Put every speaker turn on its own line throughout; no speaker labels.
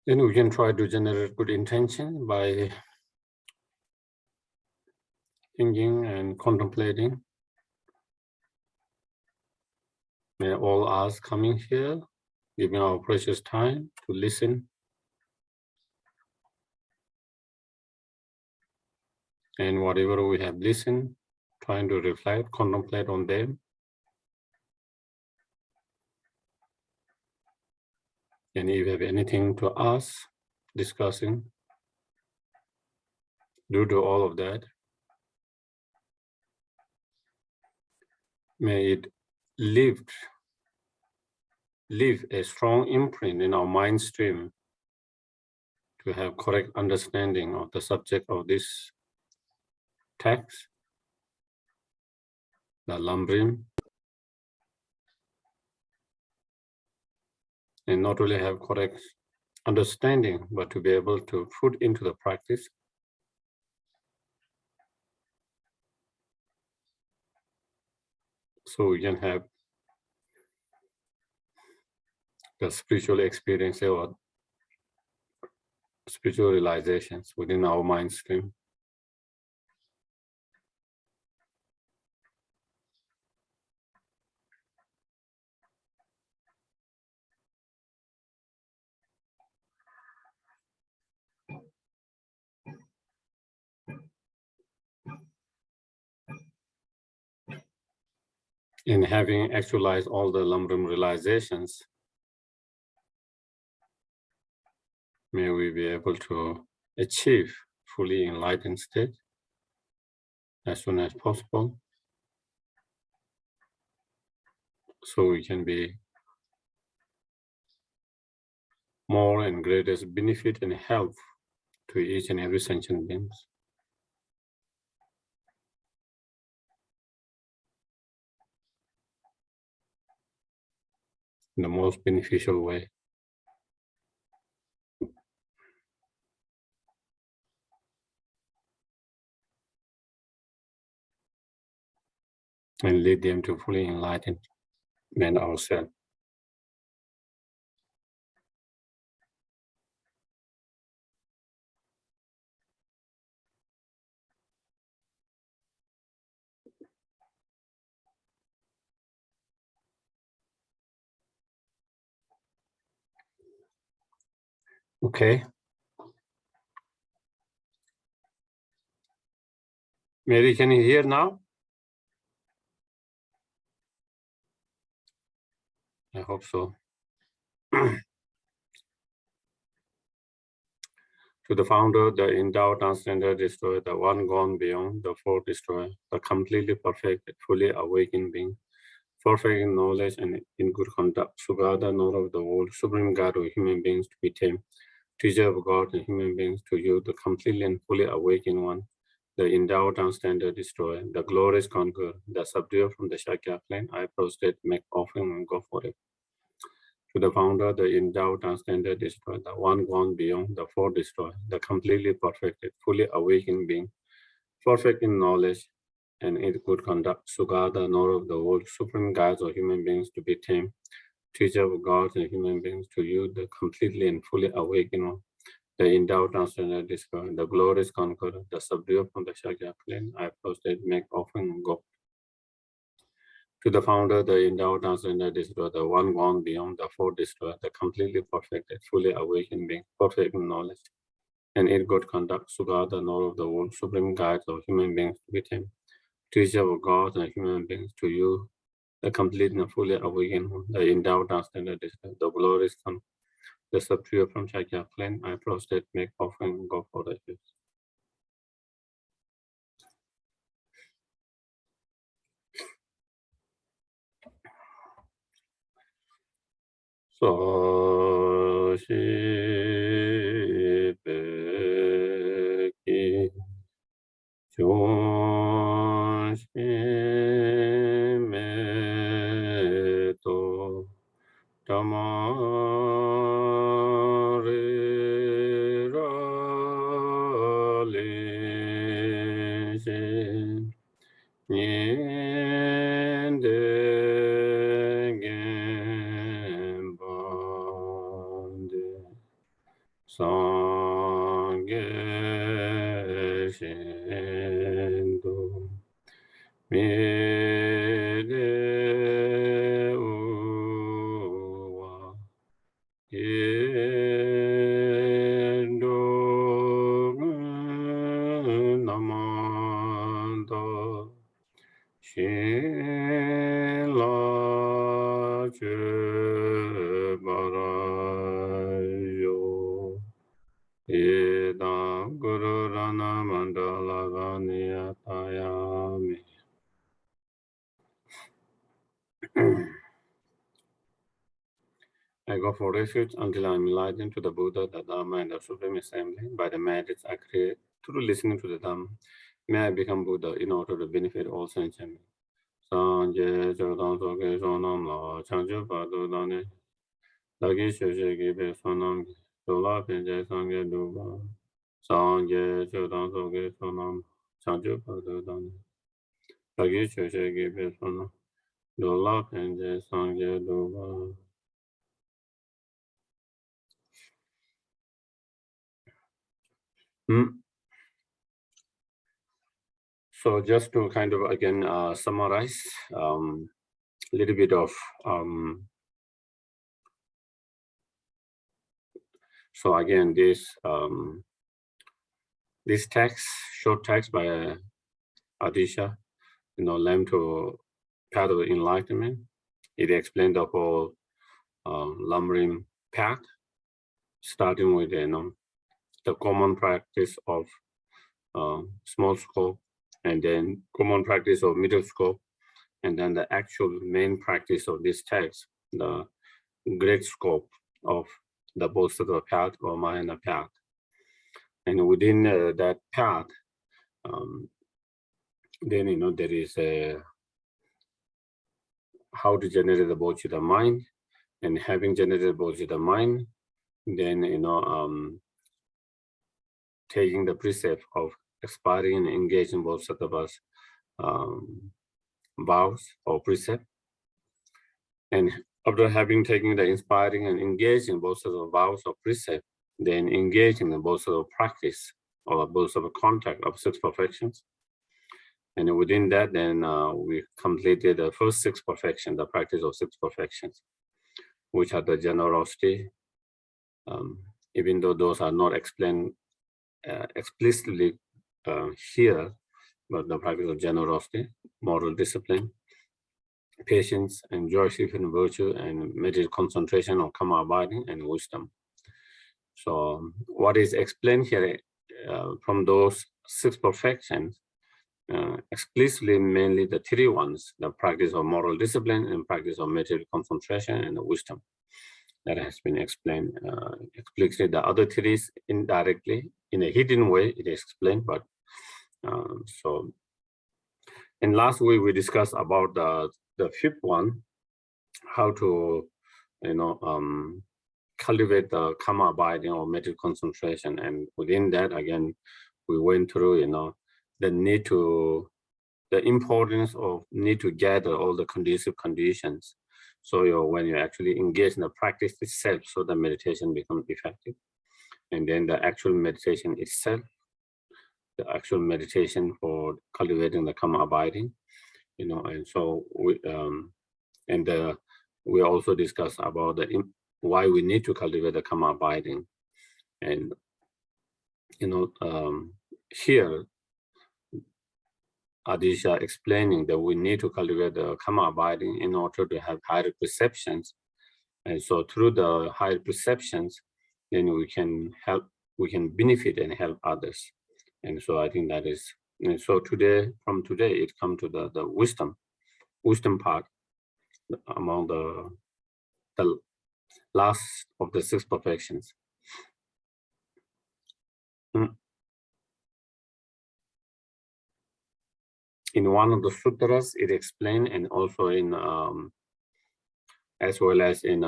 Then we can try to generate good intention by thinking and contemplating. May all us coming here, giving our precious time to listen. And whatever we have listened, trying to reflect, contemplate on them. And if you have anything to ask, discussing, do all of that. May it leave a strong imprint in our mind stream to have correct understanding of the subject of this text, the Lambrim, and not only have correct understanding, but to be able to put into the practice. So we can have the spiritual experience or spiritual realizations within our mind stream. In having actualized all the Lambrim realizations, may we be able to achieve fully enlightened state as soon as possible, so we can be more and greatest benefit and help to each and every sentient beings. In the most beneficial way. And lead them to fully enlightenment ourselves. Okay. Mary, can you hear now? I hope so. To the founder, the endowed, transcendent destroyer, the one gone beyond, the fourth destroyer, the completely perfect, fully awakened being, perfect in knowledge and in good conduct, Sugata, Lord of the world, supreme God of human beings to be tamed, teacher of God and human beings to you, the completely and fully awakened one, the endowed, transcendent destroyer, the glorious conqueror, the subduer from the Shakya plane, I prostrate, make offering and go for it. To the founder, the endowed, transcendent destroyer, the one gone beyond, the fourth destroyer, the completely perfected, fully awakened being, perfect in knowledge and in good conduct, Sugata, Lord of the world, supreme guides of human beings to be tamed, teacher of gods and human beings to you, the completely and fully awakened one, the endowed, transcendent destroyer, the glorious conqueror, the subduer from the Shakya plane, I prostrate, make offering and go. To the founder, the endowed, transcendent destroyer, the one gone beyond, the fourth destroyer, the completely perfected, fully awakened being, perfect in knowledge and in good conduct, Sugata, Lord of the world, supreme guides of human beings to be tamed, teacher of gods and human beings to you, the complete and fully awakened one, the endowed, transcendent destroyer, the glorious one, the subduer from Shakya plane, I prostrate, make offering and go for the use. So she beki joshime to tamare rale Nyende gembande 계신도 미래우와 인도는 남한다 신라 주바라요 이당 구루라나 만달라가니야타야미. I go for refuge until I am enlightened to the Buddha, the Dharma, and the Supreme Assembly. By the merits I create through listening to the Dhamma, may I become Buddha in order to benefit all sentient. Sanje Chodam Soke Sonam La Changju Padu Dane Lagi Shoshe Gibe Sonam Dola Penje Sange Duba Sanje Chodam Soke Sonam Changju Padu Dane Lagi Shoshe Gibe Sonam Dola Penje Sange Duba. So just to kind of again summarize a little bit of so again this text, short text by Atisha, Lamb to Path of Enlightenment. It explained the whole lumbering path, starting with the common practice of small scope, and then common practice of middle scope, and then the actual main practice of this text, the great scope of the Bodhisattva path or Mahayana path. And within that path, then there is how to generate the Bodhicitta mind, and having generated Bodhicitta mind, then taking the precept of expiring and engaging Bodhisattva's vows or precept, and after having taken the inspiring and engaging Bodhisattva vows or precept, then engaging the Bodhisattva practice or Bodhisattva contact of 6 perfections. And within that, then we completed the first 6 perfections, the practice of 6 perfections, which are the generosity, even though those are not explained explicitly here, but the practice of generosity, moral discipline, patience, and joy-seeking virtue, and meditative concentration on karma abiding and wisdom. So what is explained here from those 6 perfections, explicitly mainly the 3 ones, the practice of moral discipline and practice of meditative concentration and wisdom. That has been explained explicitly. The other 3 indirectly, in a hidden way, it is explained. But so, and last week we discussed about the 5th one, how to cultivate the karma abiding or meditative concentration. And within that, again, we went through the importance of need to gather all the conducive conditions. So when you actually engage in the practice itself, so the meditation becomes effective. And then the actual meditation itself, the actual meditation for cultivating the karma abiding, and so we also discussed about why we need to cultivate the karma abiding. And here Atisha explaining that we need to cultivate the karma abiding in order to have higher perceptions. And so through the higher perceptions, then we can benefit and help others. And so I think that is, and so from today, it comes to the wisdom part among the last of the 6 perfections. In one of the sutras, it explained, and also in as well as in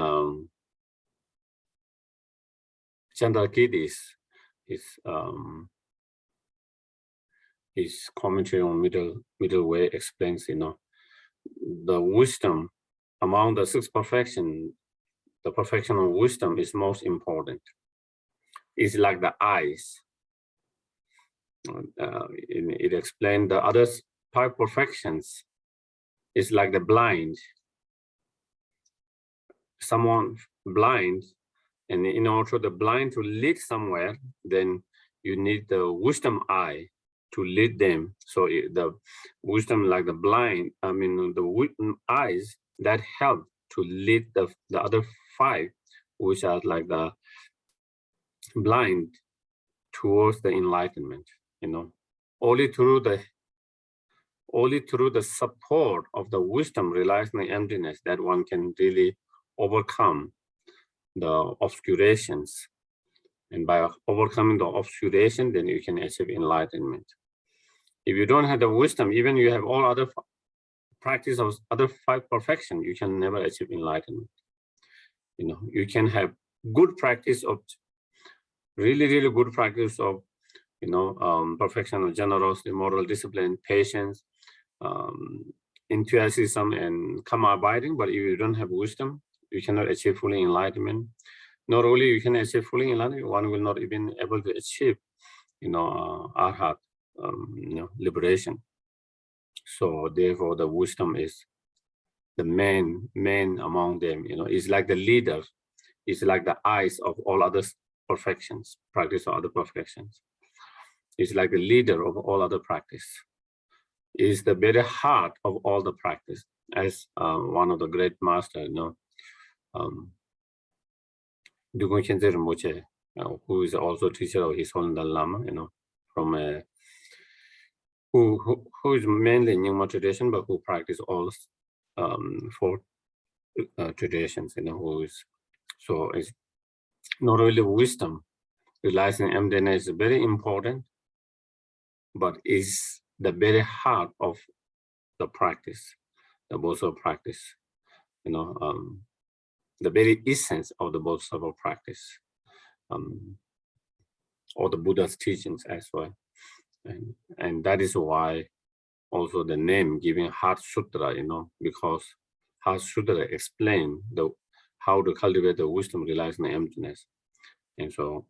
Chandrakirti's his commentary on middle way explains, the wisdom among the 6 perfections, the perfection of wisdom is most important. It's like the eyes. It explained the other 5 perfections is like the blind. Someone blind, and in order for the blind to lead somewhere, then you need the wisdom eye to lead them. So the wisdom, like the blind, I mean the eyes that help to lead the other 5, which are like the blind, towards the enlightenment. Only through the support of the wisdom realizing the emptiness that one can really overcome the obscurations. And by overcoming the obscuration, then you can achieve enlightenment. If you don't have the wisdom, even you have all other practice of other 5 perfection, you can never achieve enlightenment. You can have good practice of really good practice of perfection of generosity, moral discipline, patience, enthusiasm, and karma abiding. But if you don't have wisdom, you cannot achieve fully enlightenment. Not only you can achieve fully enlightenment, one will not even able to achieve, arhat, liberation. So therefore, the wisdom is the main among them. It's like the leader. It's like the eyes of all other perfections, practice of other perfections. It's like the leader of all other practice. Is the very heart of all the practice, as one of the great masters, Dugun Khyentse Rinpoche, who is also teacher of His Holiness Lama, from who is mainly Nyingma tradition, but who practice all 4 traditions, who is, so it's not really wisdom. Realizing emptiness is very important, but is the very heart of the practice, the Bodhisattva practice, the very essence of the Bodhisattva practice, or the Buddha's teachings as well. And that is why also the name giving Heart Sutra, because Heart Sutra explain how to cultivate the wisdom realizing the emptiness. And so,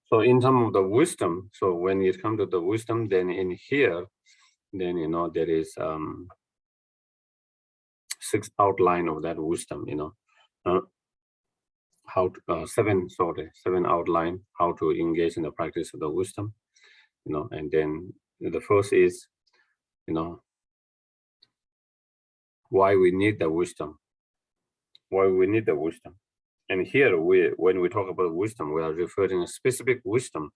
so in terms of the wisdom, so when it comes to the wisdom, then in here, then there is 6 outline of that wisdom, how to, 7 outline how to engage in the practice of the wisdom, and then the first is, why we need the wisdom. And here, when we talk about wisdom, we are referring to specific wisdom.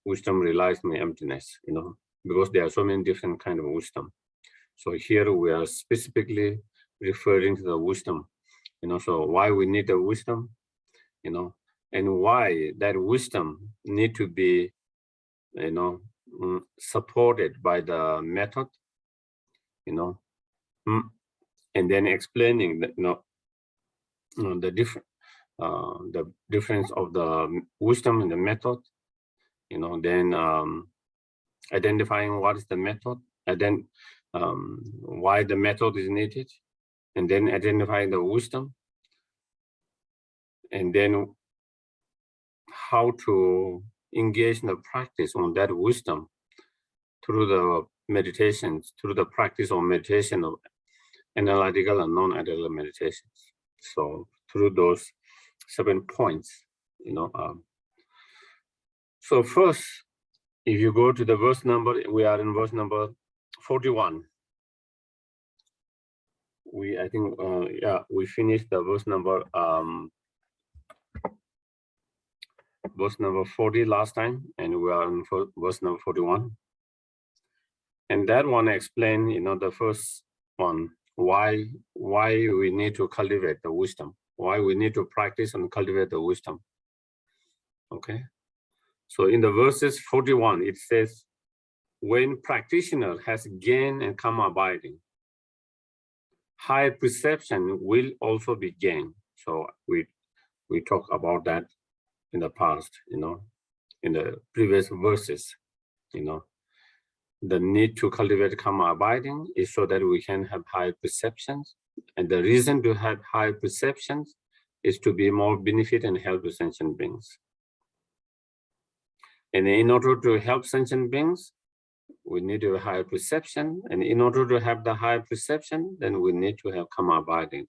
Wisdom relies on the emptiness, because there are so many different kinds of wisdom. So here we are specifically referring to the wisdom, so why we need the wisdom, and why that wisdom need to be, supported by the method, and then explaining that, the difference of the wisdom and the method, then identifying what is the method, and then why the method is needed, and then identifying the wisdom, and then how to engage in the practice on that wisdom through the meditations, through the practice of meditation of analytical and non-analytical meditations. So through those 7 points, so first, if you go to the verse number, we are in verse number 41. I think, we finished the verse number 40 last time, and we are in verse number 41. And that one explain, the first one, why we need to cultivate the wisdom, why we need to practice and cultivate the wisdom. Okay, so in the verses 41, it says, when practitioner has gained and come abiding, higher perception will also be gained. So we talked about that in the past, in the previous verses, the need to cultivate karma abiding is so that we can have higher perceptions. And the reason to have higher perceptions is to be more benefit and help the sentient beings. And in order to help sentient beings, we need to have higher perception. And in order to have the higher perception, then we need to have karma abiding.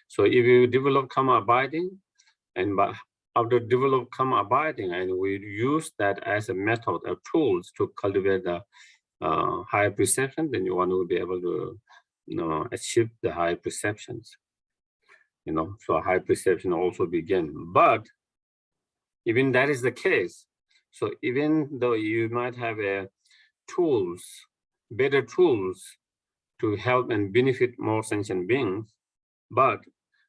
So if you develop karma abiding, and after develop karma abiding, and we use that as a method of tools to cultivate the higher perception, then you want to be able to achieve the high perceptions. So high perception also begin. But even that is the case. So even though you might have tools, better tools to help and benefit more sentient beings, but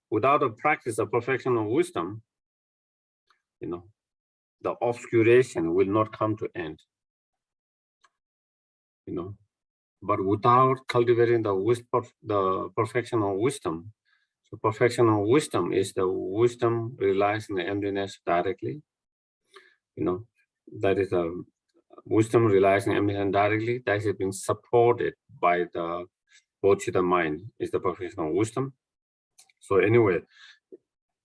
without a practice of perfection of wisdom, the obscuration will not come to end. But without cultivating the perfection of wisdom, so perfection of wisdom is the wisdom realizing the emptiness directly. That is a wisdom realizing emptiness directly. That is being supported by the bodhicitta mind. Is the perfection of wisdom. So anyway,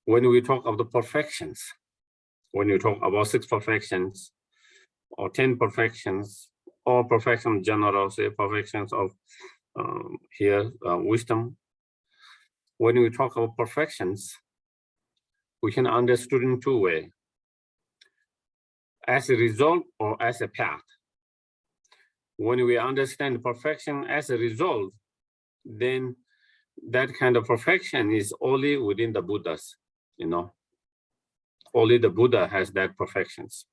when we talk of the perfections, when you talk about 6 perfections or 10 perfections, or perfection general, say perfections of wisdom. When we talk about perfections, we can understand in 2 ways: as a result or as a path. When we understand perfection as a result, then that kind of perfection is only within the Buddhas. Only the Buddha has that perfections.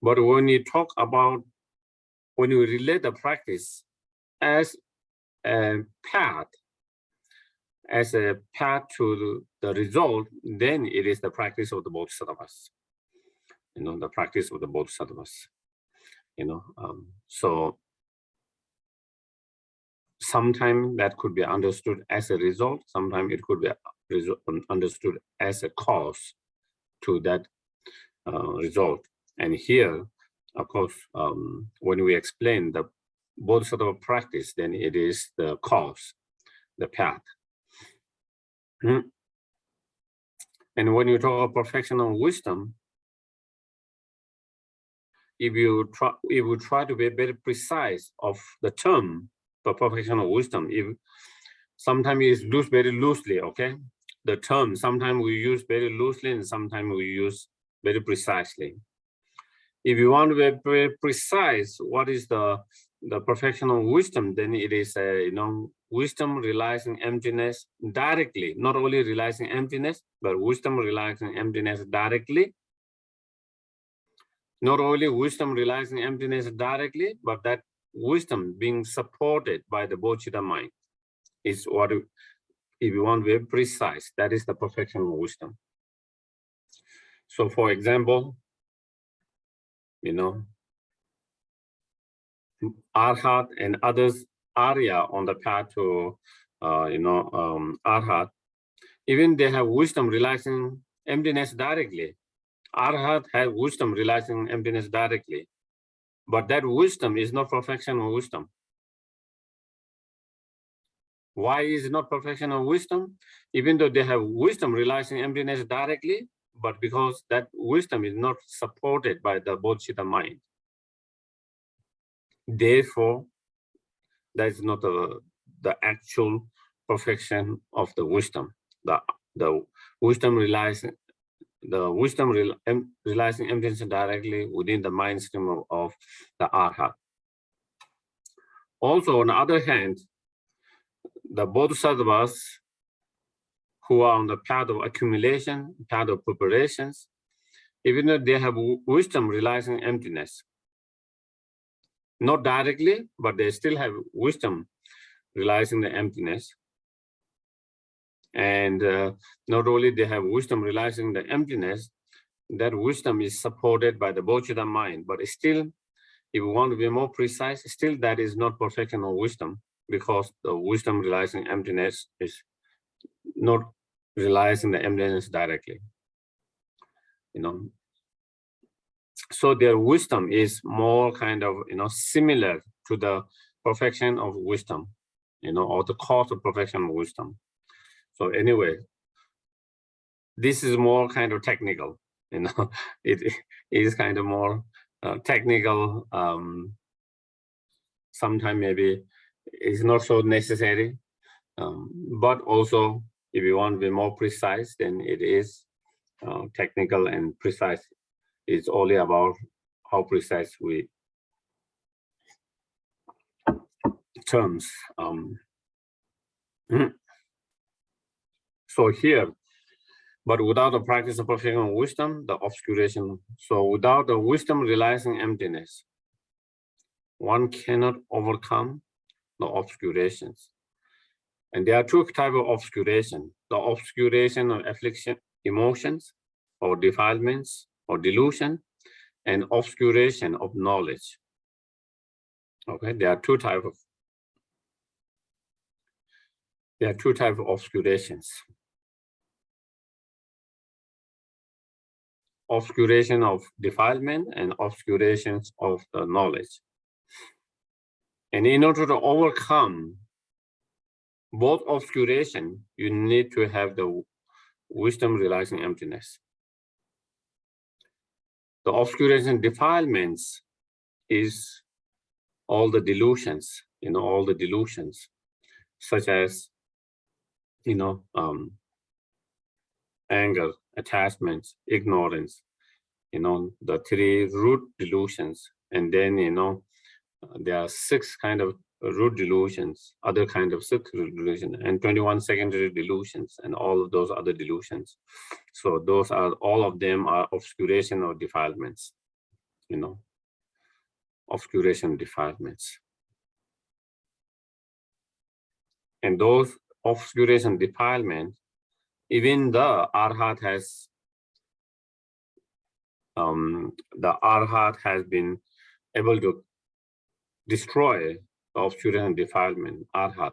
But when you talk about, when you relate the practice as a path, to the result, then it is the practice of the bodhisattvas. The practice of the bodhisattvas. So sometimes that could be understood as a result. Sometimes it could be understood as a cause to that result. And here, of course, when we explain the bodhisattva practice, then it is the cause, the path. And when you talk about perfection of wisdom, if you try to be very precise of the term for perfection of wisdom, sometimes it's used very loosely, okay? The term, sometimes we use very loosely and sometimes we use very precisely. If you want to be very precise, what is the perfection of wisdom, then it is wisdom realizing emptiness directly, not only realizing emptiness, but wisdom realizing emptiness directly. Not only wisdom realizing emptiness directly, but that wisdom being supported by the bodhicitta mind is what, if you want to be precise, that is the perfection of wisdom. So for example, Arhat and others Arya on the path to Arhat, even they have wisdom realizing emptiness directly. Arhat has wisdom realizing emptiness directly, but that wisdom is not perfection of wisdom. Why is it not perfection of wisdom? Even though they have wisdom realizing emptiness directly, but because that wisdom is not supported by the bodhicitta mind. Therefore, that is not the actual perfection of the wisdom. The wisdom realizing emptiness directly within the mind stream of the Arhat. Also, on the other hand, the bodhisattvas who are on the path of accumulation, path of preparations, even though they have wisdom realizing emptiness, not directly, but they still have wisdom realizing the emptiness. And not only they have wisdom realizing the emptiness, that wisdom is supported by the bodhicitta mind, but still, if you want to be more precise, still that is not perfection of wisdom, because the wisdom realizing emptiness is not realizing the emptiness directly. So their wisdom is more kind of similar to the perfection of wisdom, or the cause of perfection of wisdom. So anyway, this is more kind of technical, it is kind of more technical. Sometimes maybe it's not so necessary, but also if you want to be more precise, then it is technical and precise. It's only about how precise we terms. So here, but without the practice of perfection wisdom, the obscuration. So without the wisdom realizing emptiness, one cannot overcome the obscurations. And there are two types of obscuration: the obscuration of affliction, emotions, or defilements, or delusion, and obscuration of knowledge. Okay, there are two types of obscurations. Obscuration of defilement and obscurations of the knowledge. And in order to overcome both obscuration, you need to have the wisdom realizing emptiness. The obscuration defilements is all the delusions, all the delusions, such as, anger, attachments, ignorance, the three root delusions. And then, there are 6 kind of root delusions, other kind of 6 root delusions, and 21 secondary delusions, and all of those other delusions. So those are, all of them are obscuration or defilements, obscuration defilements. And those obscuration defilements, even the Arhat has, been able to destroy the obscuration defilement, Arhat.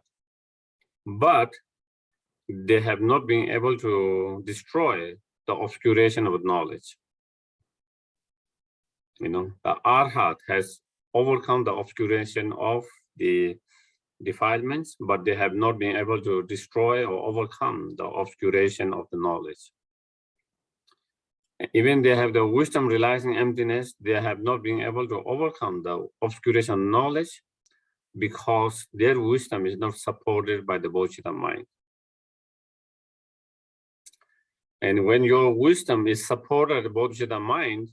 But they have not been able to destroy the obscuration of knowledge. The Arhat has overcome the obscuration of the defilements, but they have not been able to destroy or overcome the obscuration of the knowledge. Even they have the wisdom realizing emptiness, they have not been able to overcome the obscuration of knowledge because their wisdom is not supported by the Bodhisattva mind. And when your wisdom is supported by the Bodhisattva mind,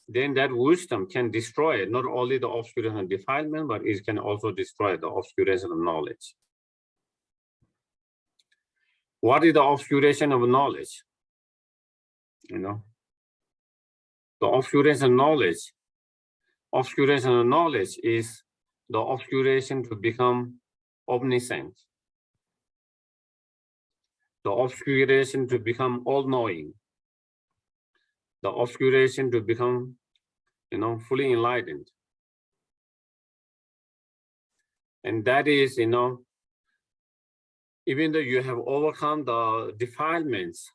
then that wisdom can destroy not only the obscuration of defilement, but it can also destroy the obscuration of knowledge. What is the obscuration of knowledge? The obscuration of knowledge. Obscuration of knowledge is the obscuration to become omniscient. The obscuration to become all-knowing. The obscuration to become, fully enlightened. And that is, even though you have overcome the defilements,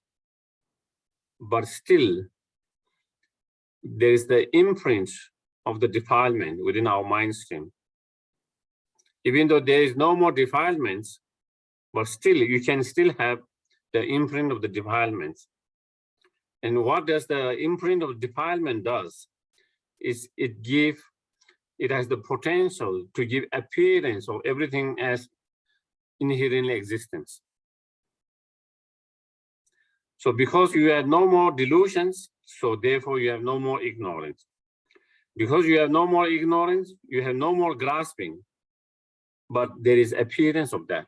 but still there is the imprint of the defilement within our mind stream. Even though there is no more defilements, but still you can still have the imprint of the defilements. And what does the imprint of defilement does is it has the potential to give appearance of everything as inherently existence. So because you have no more delusions, so therefore you have no more ignorance. Because you have no more ignorance, you have no more grasping, but there is appearance of that.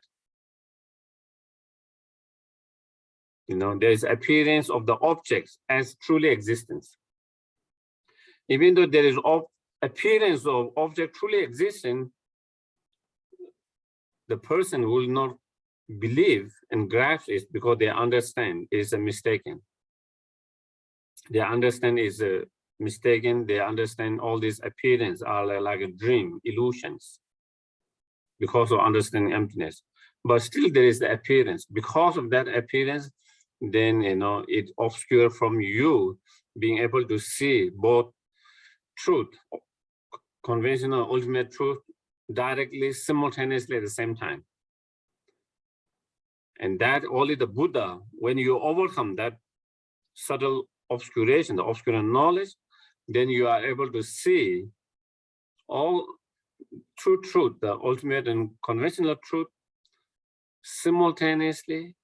There is appearance of the objects as truly existence. Even though there is appearance of object truly existing, the person will not believe and grasp it because they understand it is a mistaken. They understand is a mistaken. They understand all these appearances are like a dream, illusions, because of understanding emptiness. But still there is the appearance. Because of that appearance, then it obscures from you being able to see both truth, conventional ultimate truth, directly, simultaneously at the same time. And that only the Buddha, when you overcome that subtle obscuration, the obscure knowledge, then you are able to see all true truth, the ultimate and conventional truth, simultaneously,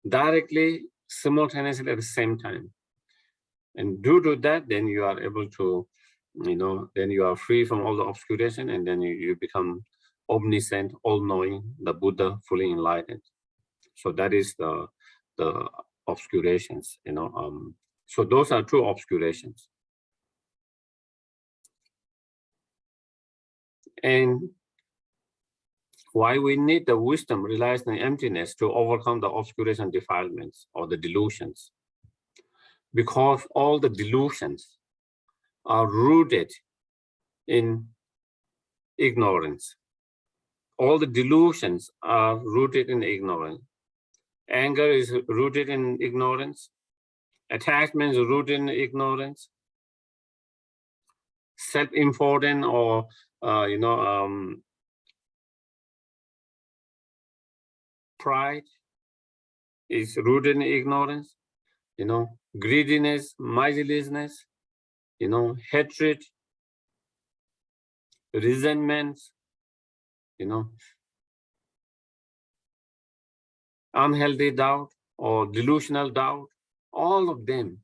directly, simultaneously at the same time. And due to that, then you are able to, then you are free from all the obscuration, and then you become omniscient, all-knowing, the Buddha, fully enlightened. So that is the obscurations, so those are two obscurations. And why we need the wisdom, realizing emptiness to overcome the obscuration defilements or the delusions. Because all the delusions are rooted in ignorance. All the delusions are rooted in ignorance. Anger is rooted in ignorance. Attachment is rooted in ignorance. Self-important or, pride is rooted in ignorance. Greediness, miserliness, hatred, resentment, unhealthy doubt or delusional doubt, all of them,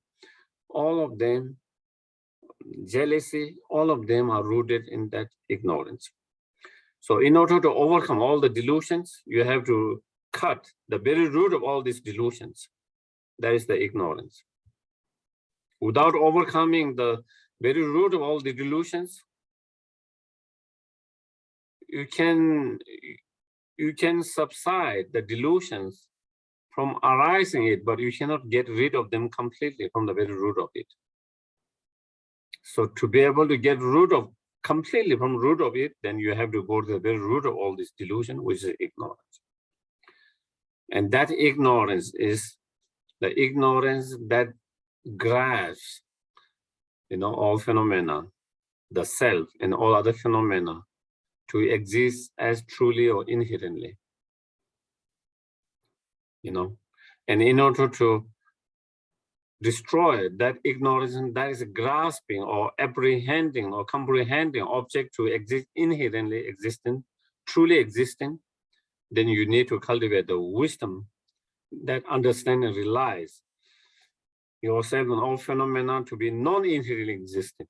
jealousy, all of them are rooted in that ignorance. So in order to overcome all the delusions, you have to cut the very root of all these delusions. That is the ignorance. Without overcoming the very root of all the delusions, you can subside the delusions from arising it, but you cannot get rid of them completely from the very root of it. So to be able to get completely from root of it, then you have to go to the very root of all this delusion, which is ignorance. And that ignorance is the ignorance that grasps, all phenomena, the self and all other phenomena to exist as truly or inherently. And in order to destroy that ignorance, that is grasping or apprehending or comprehending object to exist inherently existent, truly existing, then you need to cultivate the wisdom that understands and realize yourself and all phenomena to be non-inherently existent,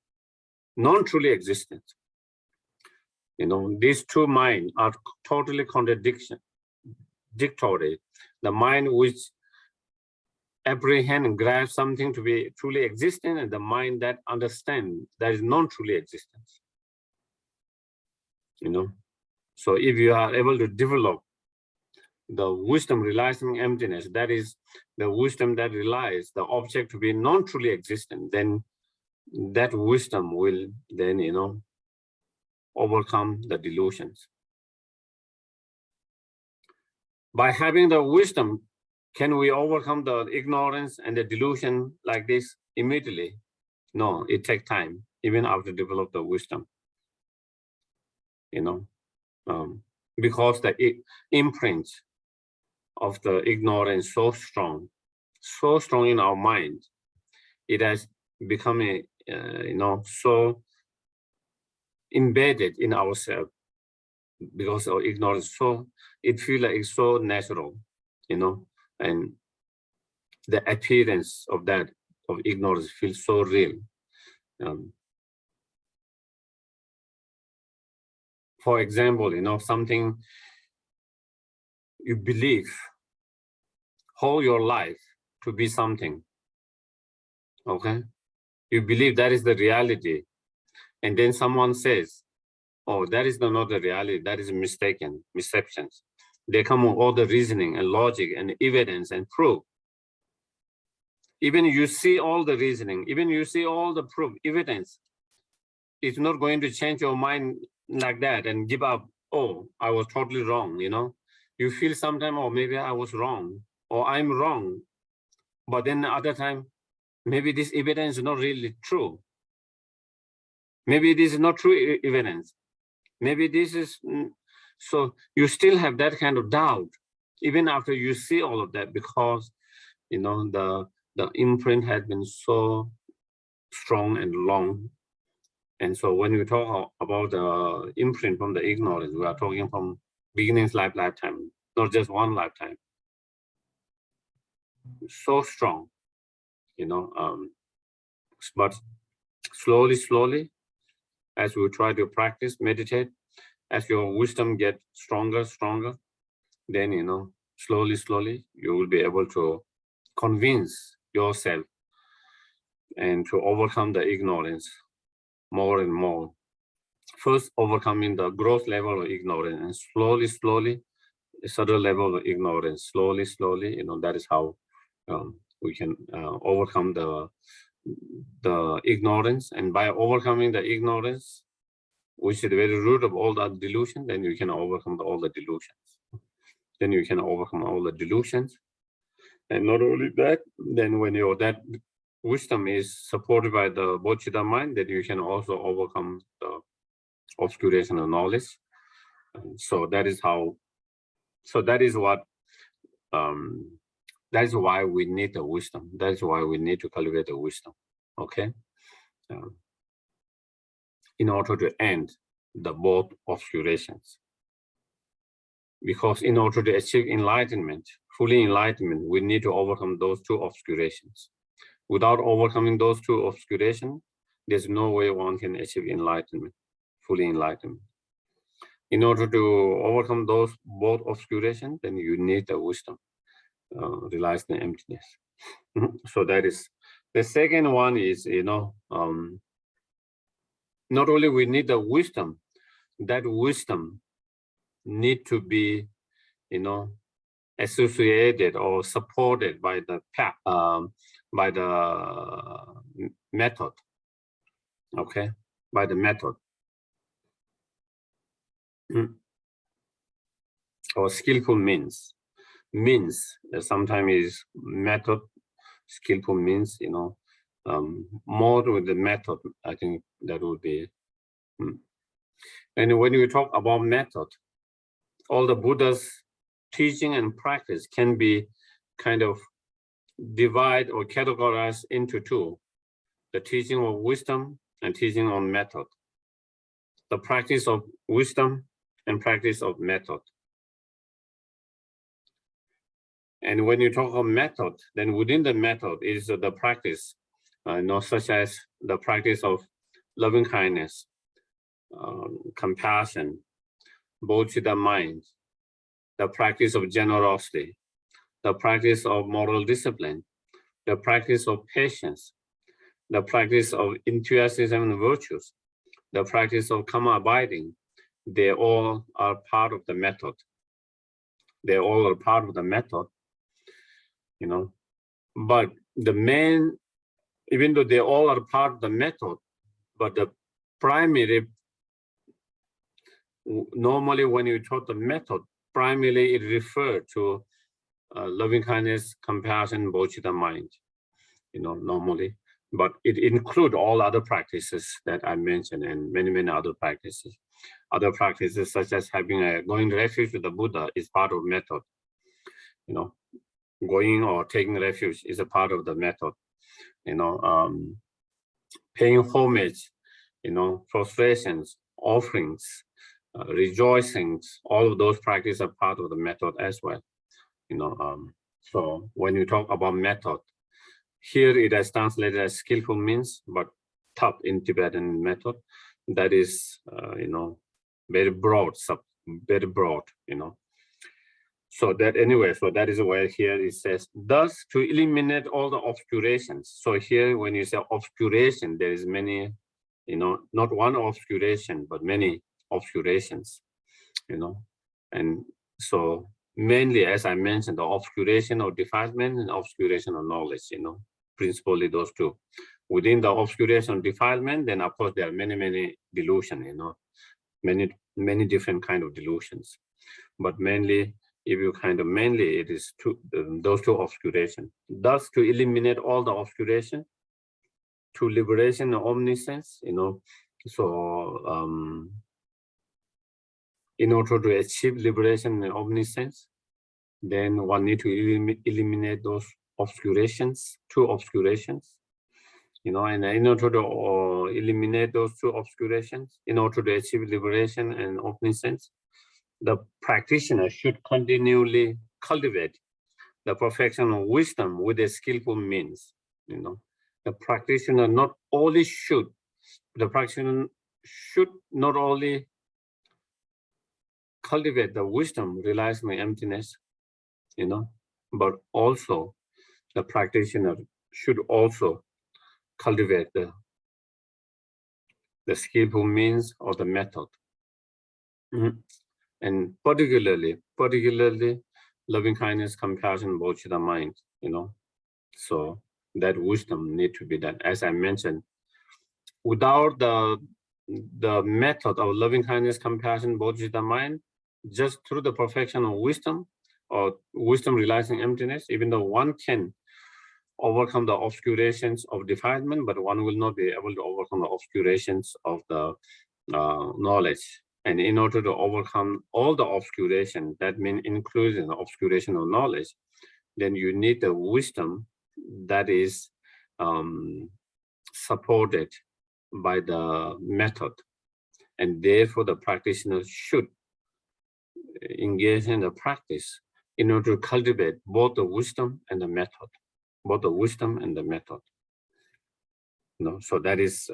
non-truly existent. These two minds are totally contradictory. The mind which apprehend and grasp something to be truly existent, and the mind that understands that is non-truly existence. So if you are able to develop the wisdom realizing emptiness, that is the wisdom that realizes the object to be non-truly existent, then that wisdom will then, overcome the delusions. By having the wisdom, can we overcome the ignorance and the delusion like this immediately? No, it takes time, even after develop the wisdom. Because the imprint of the ignorance so strong in our mind, it has become so embedded in ourselves because of ignorance. So it feels like it's so natural, and the appearance of that of ignorance feels so real. For example, something you believe whole your life to be something, okay? You believe that is the reality. And then someone says, oh, that is not the reality, that is mistaken, misceptions. They come with all the reasoning and logic and evidence and proof. Even you see all the reasoning, even you see all the proof, evidence, it's not going to change your mind like that and give up, oh, I was totally wrong, You feel sometime, oh, maybe I was wrong, or I'm wrong. But then the other time, maybe this evidence is not really true. Maybe this is not true evidence. Maybe this is, so you still have that kind of doubt, even after you see all of that, because, the the imprint had been so strong and long. And so when we talk about the imprint from the ignorance, we are talking from beginning's lifetime, not just one lifetime. So strong, but slowly, as we try to practice, meditate, as your wisdom gets stronger, then, slowly, you will be able to convince yourself and to overcome the ignorance more and more. First, overcoming the gross level of ignorance, and slowly, a subtle level of ignorance. Slowly, that is how we can overcome the ignorance. And by overcoming the ignorance, which is the very root of all the delusion, then you can overcome all the delusions. And not only that, then when that wisdom is supported by the bodhicitta mind, then you can also overcome the obscuration of knowledge. So that is how. So that is what. That is why we need the wisdom. That is why we need to cultivate the wisdom. Okay. In order to end the both obscurations. Because in order to achieve enlightenment, fully enlightenment, we need to overcome those two obscurations. Without overcoming those two obscurations, there's no way one can achieve enlightenment, fully enlightenment. In order to overcome those both obscurations, then you need the wisdom, realize the emptiness. So that is the second one is, not only we need the wisdom, that wisdom need to be, associated or supported by the method. Okay, by the method. Or skillful means. Sometimes is method, skillful means, more with the method, I think that would be. And when we talk about method, all the Buddha's teaching and practice can be kind of divided or categorized into two: the teaching of wisdom and teaching on method. The practice of wisdom and practice of method. And when you talk of method, then within the method is the practice, such as the practice of loving kindness, compassion, bodhicitta mind, the practice of generosity, the practice of moral discipline, the practice of patience, the practice of enthusiasm and virtues, the practice of karma abiding. They all are part of the method. They all are part of the method. But the main, even though they all are part of the method, but the primary, normally when you talk the method, primarily it refers to loving kindness, compassion, bodhicitta mind, normally. But it includes all other practices that I mentioned and many other practices. Other practices such as going refuge to the Buddha is part of method. Going or taking refuge is a part of the method. Paying homage, prostrations, offerings, rejoicings, all of those practices are part of the method as well. So when you talk about method, here it is translated as skillful means, but tough in Tibetan method, that is, very broad, So that anyway, so that is where here it says, thus to eliminate all the obscurations. So here when you say obscuration, there is many, not one obscuration, but many obscurations, And so mainly, as I mentioned, the obscuration of defilement and obscuration of knowledge, principally those two. Within the obscuration of defilement, then of course there are many delusions, many different kind of delusions. But mainly, if you it is those two obscuration. Thus, to eliminate all the obscuration, to liberation and omniscience, so in order to achieve liberation and omniscience, then one need to eliminate those obscurations, two obscurations, and in order to eliminate those two obscurations, in order to achieve liberation and opening sense, the practitioner should continually cultivate the perfection of wisdom with a skillful means. The practitioner should not only cultivate the wisdom realizing emptiness, but also the practitioner should also cultivate the skillful means or the method. And particularly loving kindness, compassion, bodhicitta mind, So that wisdom need to be done. As I mentioned, without the method of loving kindness, compassion, bodhicitta mind, just through the perfection of wisdom or wisdom realizing emptiness, even though one can overcome the obscurations of defilement, but one will not be able to overcome the obscurations of the knowledge. And in order to overcome all the obscuration, that means including the obscuration of knowledge, then you need the wisdom that is supported by the method. And therefore, the practitioner should engage in the practice in order to cultivate both the wisdom and the method. Both the wisdom and the method. So that is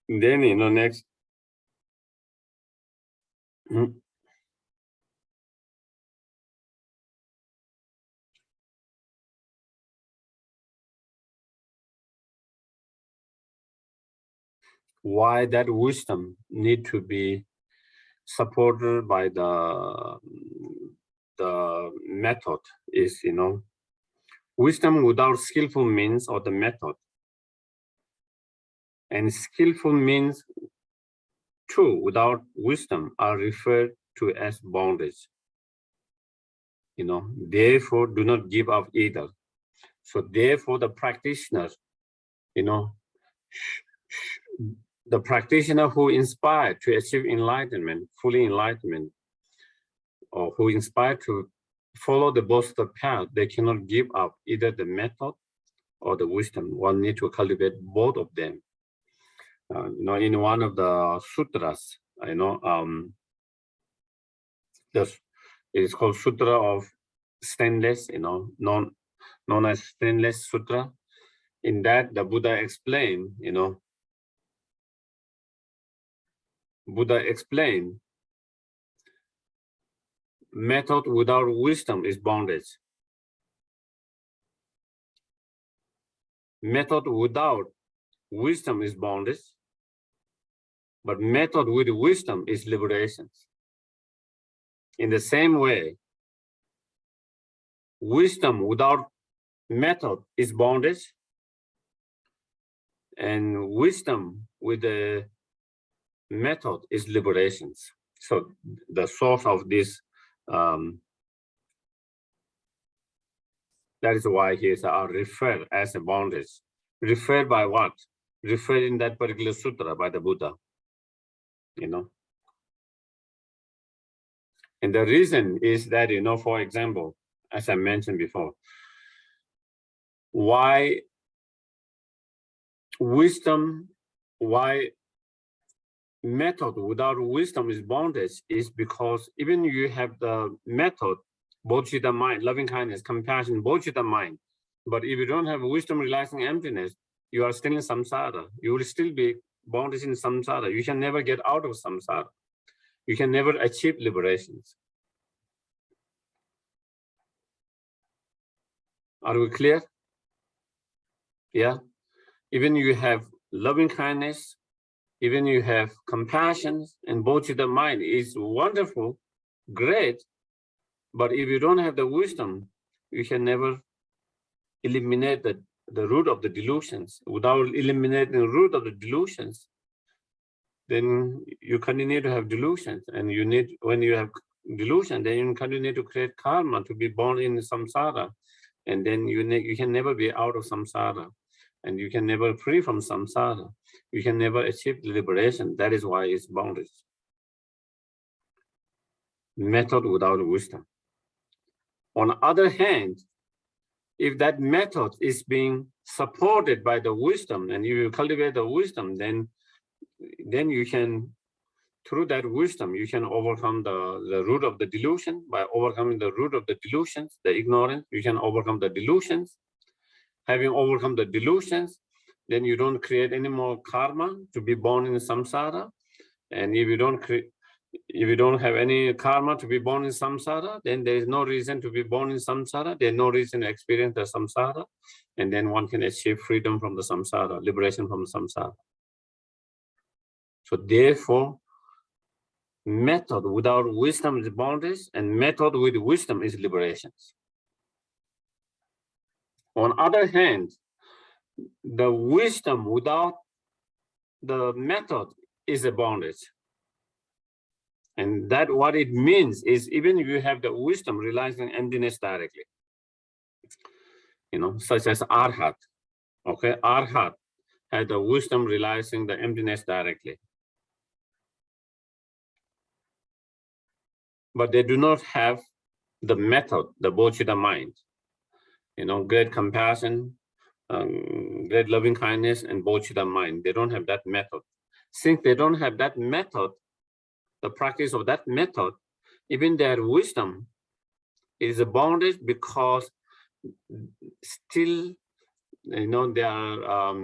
then next. Why that wisdom need to be supported by the method is, wisdom without skillful means or the method, and skillful means too without wisdom are referred to as bondage. Therefore do not give up either. So therefore the practitioner, the practitioner who inspired to achieve enlightenment, fully enlightenment, or who inspired to follow the both the path, they cannot give up either the method or the wisdom. One need to cultivate both of them. In one of the sutras, it is called Sutra of Stainless, known as Stainless Sutra. In that, the Buddha explained, method without wisdom is bondage. Method without wisdom is bondage, but method with wisdom is liberation. In the same way, wisdom without method is bondage, and wisdom with the method is liberation. So the source of this, that is why he is referred as a bondage. Referred by what? Referred in that particular sutra by the Buddha, And the reason is that, for example, as I mentioned before, why method without wisdom is bondage is because even you have the method, bodhicitta mind, loving kindness, compassion, bodhicitta mind, but if you don't have wisdom realizing emptiness, you are still in samsara. You will still be bondage in samsara. You can never get out of samsara. You can never achieve liberations. Are we clear? Yeah. Even you have loving kindness, even you have compassion, and bodhicitta mind is wonderful, great, but if you don't have the wisdom, you can never eliminate the root of the delusions. Without eliminating the root of the delusions, then you continue to have delusions, and you need, when you have delusion, then you continue to create karma to be born in samsara, and then you can never be out of samsara, and you can never free from samsara. You can never achieve liberation. That is why it's bondage. Method without wisdom. On the other hand, if that method is being supported by the wisdom, and you cultivate the wisdom, then you can, through that wisdom, you can overcome the root of the delusion. By overcoming the root of the delusions, the ignorance, you can overcome the delusions. Having overcome the delusions, then you don't create any more karma to be born in samsara. And if you don't have any karma to be born in samsara, then there is no reason to be born in samsara. There's no reason to experience the samsara. And then one can achieve freedom from the samsara, liberation from the samsara. So therefore, method without wisdom is bondage, and method with wisdom is liberation. On the other hand, the wisdom without the method is a bondage. And that what it means is, even if you have the wisdom realizing emptiness directly, such as Arhat, okay? Arhat had the wisdom realizing the emptiness directly. But they do not have the method, the bodhicitta mind, great compassion, great loving kindness, and bodhicitta mind. They don't have that method. Since they don't have that method, the practice of that method, even their wisdom is a bondage, because still, they are,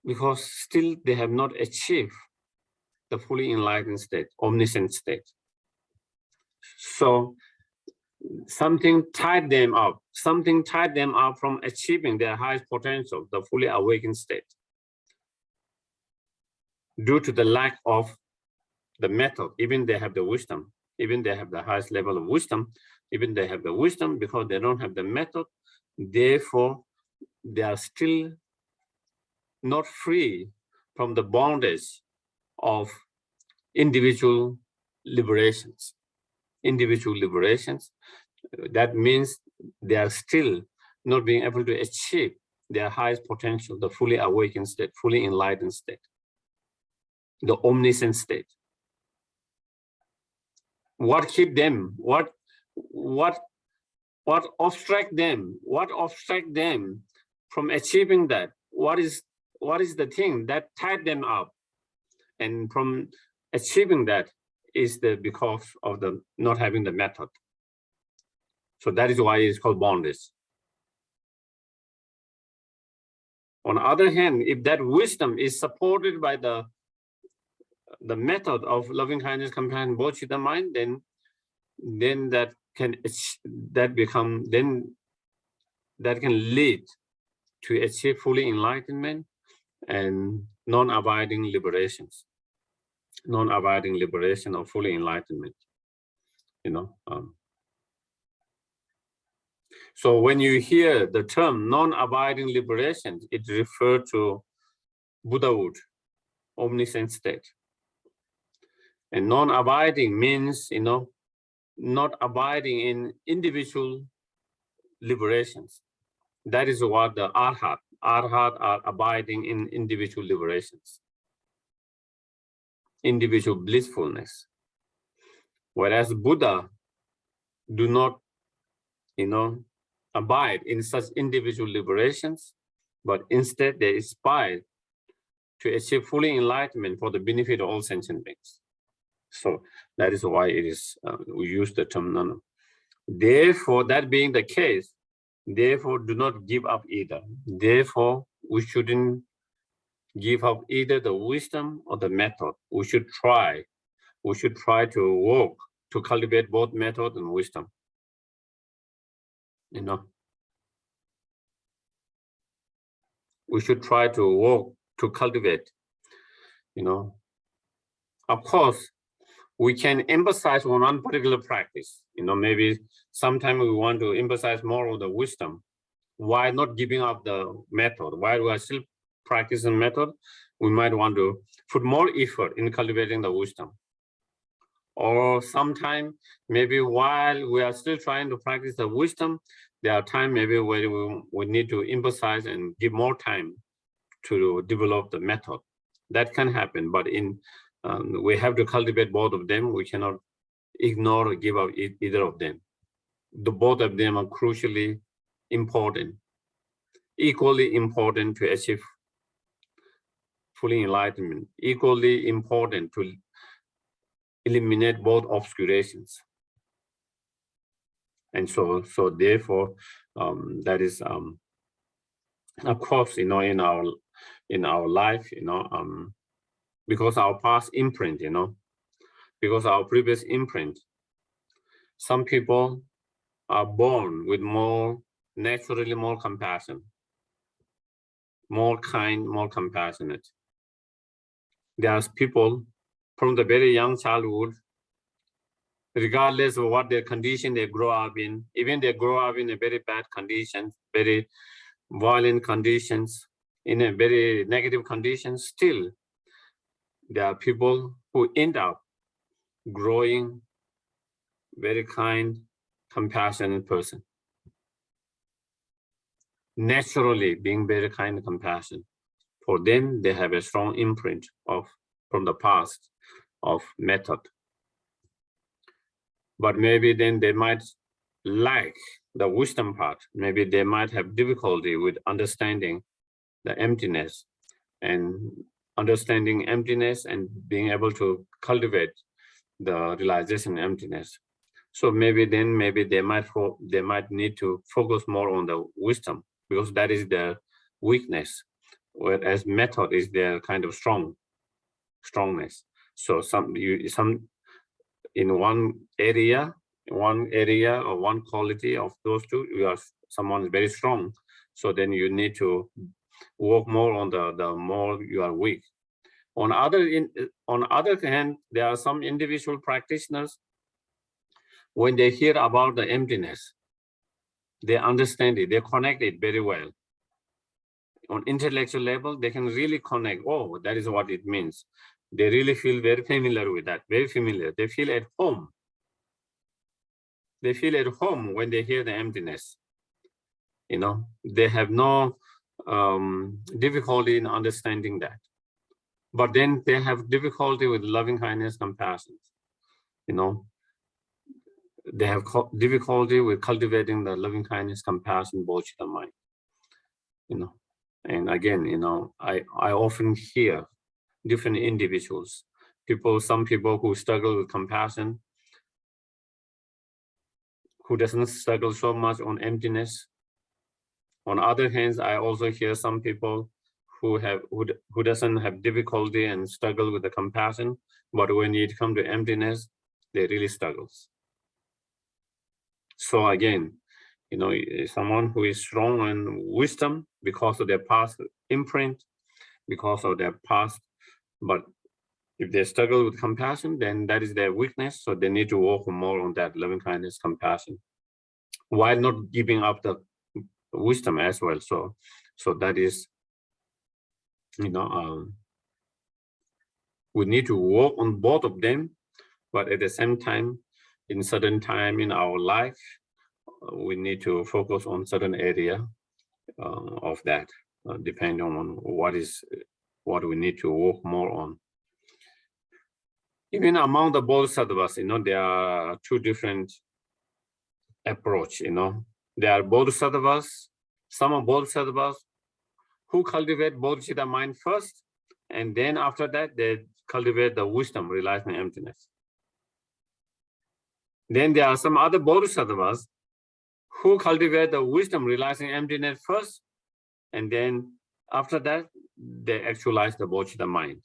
because still they have not achieved the fully enlightened state, omniscient state. So something tied them up from achieving their highest potential, the fully awakened state, due to the lack of the method. Even they have the wisdom, even they have the highest level of wisdom, even they have the wisdom, because they don't have the method, therefore they are still not free from the bondage of individual liberations. That means they are still not being able to achieve their highest potential, the fully awakened state, fully enlightened state, the omniscient state. What keep them? What obstruct them? What obstruct them from achieving that? What is the thing that tied them up? And from achieving that is because of the not having the method. So that is why it's called bondage. On the other hand, if that wisdom is supported by the method of loving kindness, compassion, bodhicitta mind, then that can lead to achieve fully enlightenment and non-abiding liberations, non-abiding liberation or fully enlightenment. So when you hear the term non-abiding liberation, it refers to Buddhahood, omniscient state. And non-abiding means, not abiding in individual liberations. That is what the Arhat are abiding in individual liberations, individual blissfulness. Whereas Buddha do not, abide in such individual liberations, but instead they aspire to achieve fully enlightenment for the benefit of all sentient beings. So that is why it is we use the term non. Therefore, that being the case, therefore do not give up either. Therefore, we shouldn't give up either the wisdom or the method. We should try to work to cultivate both method and wisdom. We should try to work to cultivate, Of course, we can emphasize on one particular practice. Maybe sometimes we want to emphasize more on the wisdom. Why not giving up the method? While we are still practicing method, we might want to put more effort in cultivating the wisdom. Or sometime, maybe while we are still trying to practice the wisdom, there are times maybe where we need to emphasize and give more time to develop the method. That can happen, but we have to cultivate both of them. We cannot ignore or give up either of them. Both of them are crucially important, equally important to achieve full enlightenment, equally important to eliminate both obscurations. And so therefore, that is, of course, in our life, because our past imprint, because our previous imprint, some people are born with naturally more compassion, more kind, more compassionate. There's people from the very young childhood, regardless of what their condition they grow up in, even they grow up in a very bad conditions, very violent conditions, in a very negative conditions, still there are people who end up growing very kind, compassionate person. Naturally being very kind and compassionate. For them, they have a strong imprint from the past of method. But maybe then they might lack the wisdom part. Maybe they might have difficulty with understanding the emptiness and understanding emptiness and being able to cultivate the realization emptiness. So maybe they might need to focus more on the wisdom, because that is their weakness, whereas method is their kind of strongness. So in one area or one quality of those two, someone is very strong. So then you need to work more on the more you are weak. On other hand, there are some individual practitioners, when they hear about the emptiness, they understand it, they connect it very well. On intellectual level, they can really connect, oh, that is what it means. They really feel very familiar with that, very familiar. They feel at home. They feel at home when they hear the emptiness. They have no difficulty in understanding that. But then they have difficulty with loving kindness, compassion. They have difficulty with cultivating the loving kindness, compassion, bodhicitta mind. And again, I often hear different individuals, some people who struggle with compassion, who doesn't struggle so much on emptiness. On other hands, I also hear some people who doesn't have difficulty and struggle with the compassion, but when it comes to emptiness, they really struggles. So again, someone who is strong in wisdom because of their past imprint, because of their past, but if they struggle with compassion, then that is their weakness. So they need to work more on that loving kindness, compassion, while not giving up the wisdom as well. So that is, we need to work on both of them, but at the same time, in certain time in our life, we need to focus on certain area of that, depending on what we need to work more on. Even among the bodhisattvas, there are two different approach. There are bodhisattvas, some are bodhisattvas who cultivate bodhicitta mind first, and then after that they cultivate the wisdom, realizing emptiness. Then there are some other bodhisattvas who cultivate the wisdom, realizing emptiness first, and then after that they actualize the bodhicitta mind.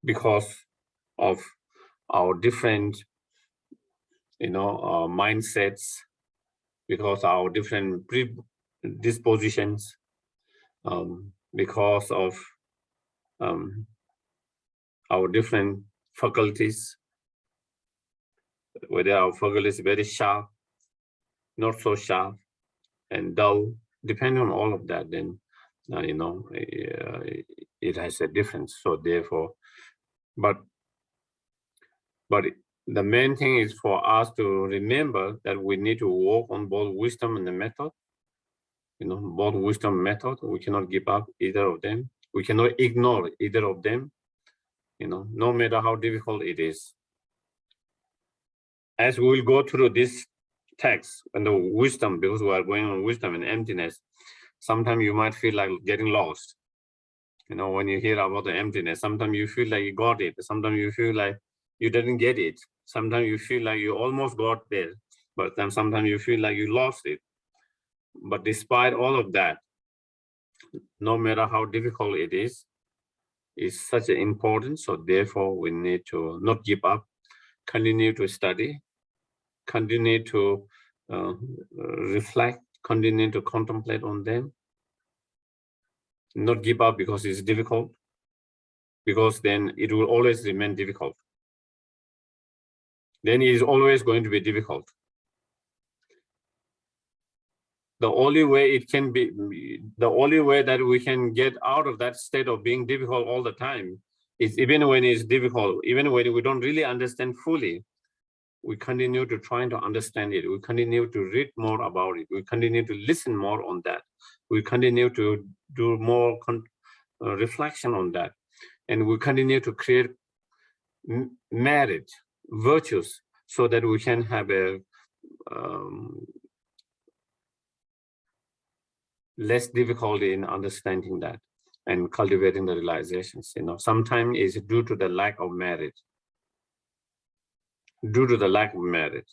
Because of our different mindsets, because our different predispositions, because of our different faculties, whether our faculty is very sharp, not so sharp, and dull, depending on all of that, then it has a difference. So therefore, but the main thing is for us to remember that we need to work on both wisdom and the method. Both wisdom and method, we cannot give up either of them. We cannot ignore either of them, no matter how difficult it is. As we will go through this text and the wisdom, because we are going on wisdom and emptiness, sometimes you might feel like getting lost. When you hear about the emptiness, sometimes you feel like you got it. Sometimes you feel like you didn't get it. Sometimes you feel like you almost got there, but then sometimes you feel like you lost it. But despite all of that, no matter how difficult it is, it's such an important. So therefore, we need to not give up, continue to study, continue to reflect, continue to contemplate on them. Not give up because it's difficult, because then it will always remain difficult. Then it is always going to be difficult. The only way it can be, the only way that we can get out of that state of being difficult all the time is even when it's difficult, even when we don't really understand fully, we continue to try to understand it. We continue to read more about it. We continue to listen more on that. We continue to do more reflection on that. And we continue to create merit, virtues, so that we can have a less difficulty in understanding that and cultivating the realizations. Sometimes it's due to the lack of merit. Due to the lack of merit,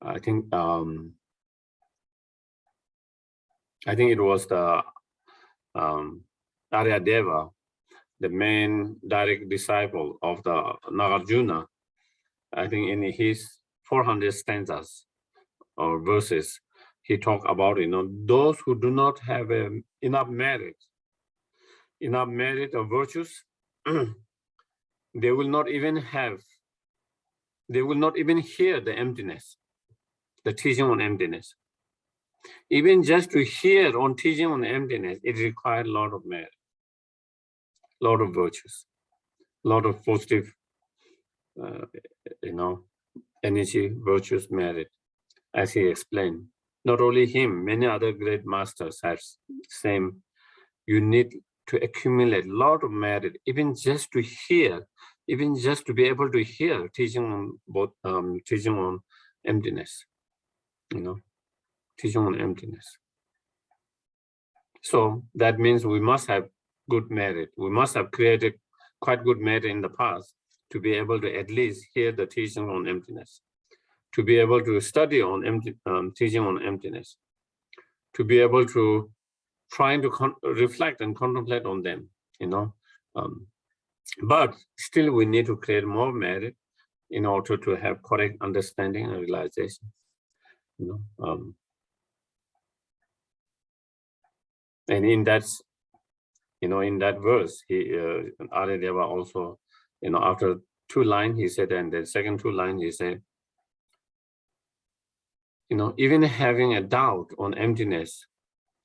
I think it was the Aryadeva, the main direct disciple of the Nagarjuna. I think in his 400 stanzas or verses, he talked about those who do not have enough merit or virtues, they will not even hear the emptiness, the teaching on emptiness. Even just to hear on teaching on emptiness, it requires a lot of merit, a lot of virtues, a lot of positive, energy, virtues, merit, as he explained. Not only him, many other great masters have same. You need to accumulate a lot of merit, even just to hear, even just to be able to hear teaching on both teaching on emptiness, teaching on emptiness. So that means we must have good merit. We must have created quite good merit in the past to be able to at least hear the teaching on emptiness, to be able to study on teaching on emptiness, to be able to try to reflect and contemplate on them, but still we need to create more merit in order to have correct understanding and realization. And in that, in that verse, Aryadeva also, after 2 lines, he said, and the second 2 lines, he said, even having a doubt on emptiness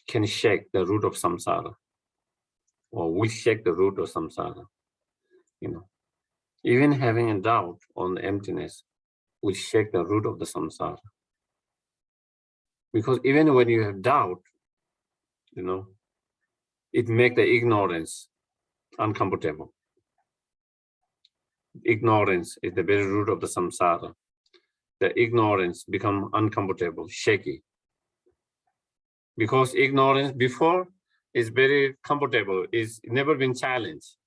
can shake the root of samsara, or will shake the root of samsara. Even having a doubt on emptiness will shake the root of the samsara. Because even when you have doubt, it makes the ignorance uncomfortable. Ignorance is the very root of the samsara. The ignorance become uncomfortable, shaky. Because ignorance before is very comfortable, is never been challenged.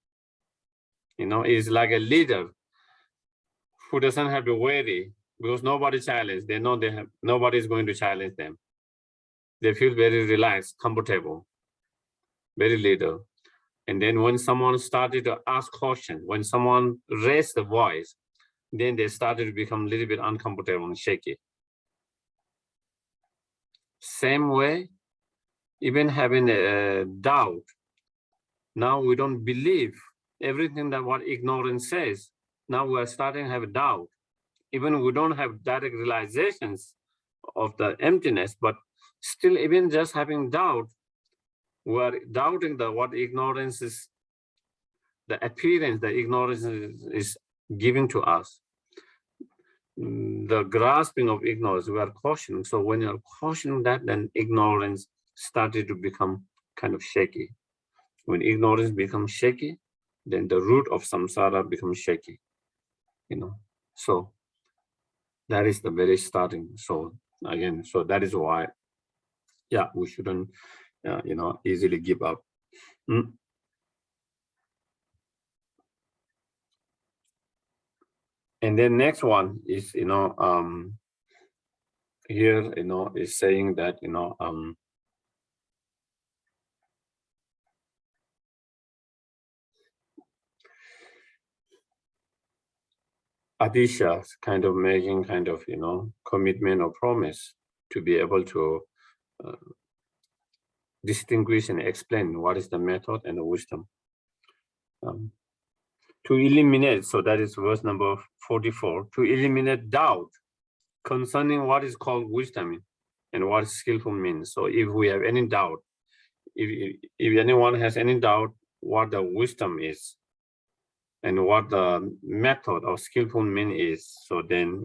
Is like a leader who doesn't have to worry because nobody challenged. They know nobody is going to challenge them. They feel very relaxed, comfortable, very leader. And then when someone started to ask questions, when someone raised the voice, then they started to become a little bit uncomfortable and shaky. Same way, even having a doubt Now we don't believe everything that what ignorance says. Now we are starting to have a doubt. Even we don't have direct realizations of the emptiness, but still even just having doubt, we are doubting the what ignorance is, the appearance that ignorance is giving to us. The grasping of ignorance, we are cautioning. So when you're cautioning that, then ignorance started to become kind of shaky. When ignorance becomes shaky, then the root of samsara becomes shaky, So that is the very starting. So again, so that is why, we shouldn't, easily give up. And then next one is, here, is saying that, Atisha kind of making kind of, commitment or promise to be able to distinguish and explain what is the method and the wisdom. To eliminate, so that is verse number 44, to eliminate doubt concerning what is called wisdom and what skillful means. So if we have any doubt, if anyone has any doubt what the wisdom is and what the method of skillful mean is, so then,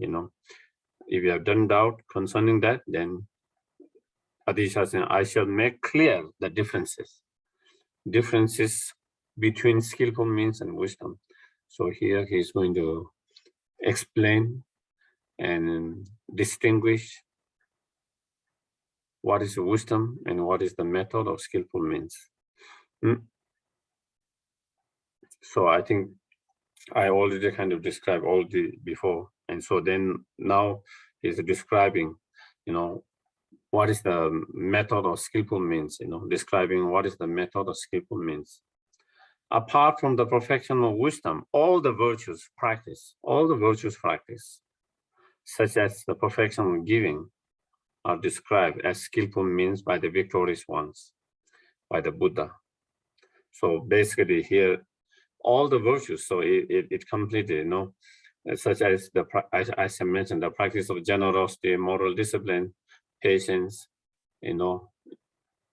if you have done doubt concerning that, then Atisha says, I shall make clear the differences between skillful means and wisdom. So here he's going to explain and distinguish what is wisdom and what is the method of skillful means. So I think I already kind of described all the before. And so then now he's describing, what is the method of skillful means, describing what is the method of skillful means. Apart from the perfection of wisdom, all the virtues practice, such as the perfection of giving, are described as skillful means by the victorious ones, by the Buddha. So basically here, all the virtues, so it completely, such as as I mentioned, the practice of generosity, moral discipline, patience,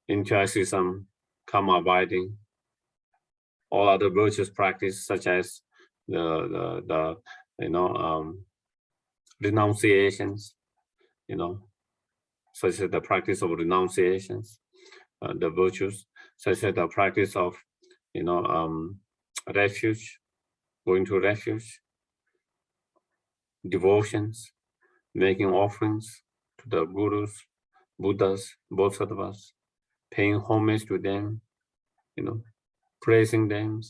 enthusiasm, calm abiding, all other virtues practice, such as the renunciations, such as the practice of renunciations, the virtues, such as the practice of, refuge, going to refuge, devotions, making offerings to the gurus, Buddhas, Bodhisattvas, paying homage to them, praising them,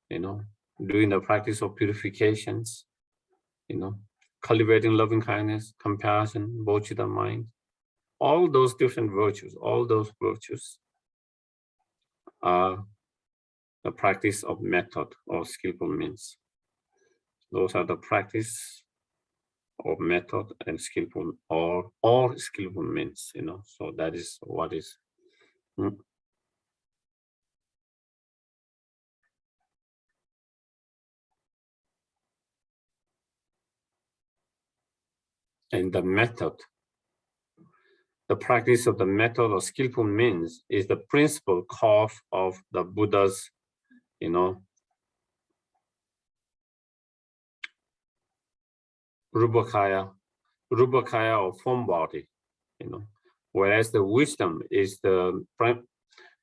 doing the practice of purifications, cultivating loving kindness, compassion, bodhicitta mind, all those different virtues, are the practice of method or skillful means. Those are the practice of method and skillful or skillful means, so that is what is. And the method, the practice of the method or skillful means is the principal cause of the Buddha's, Rupakaya or form body, whereas the wisdom is the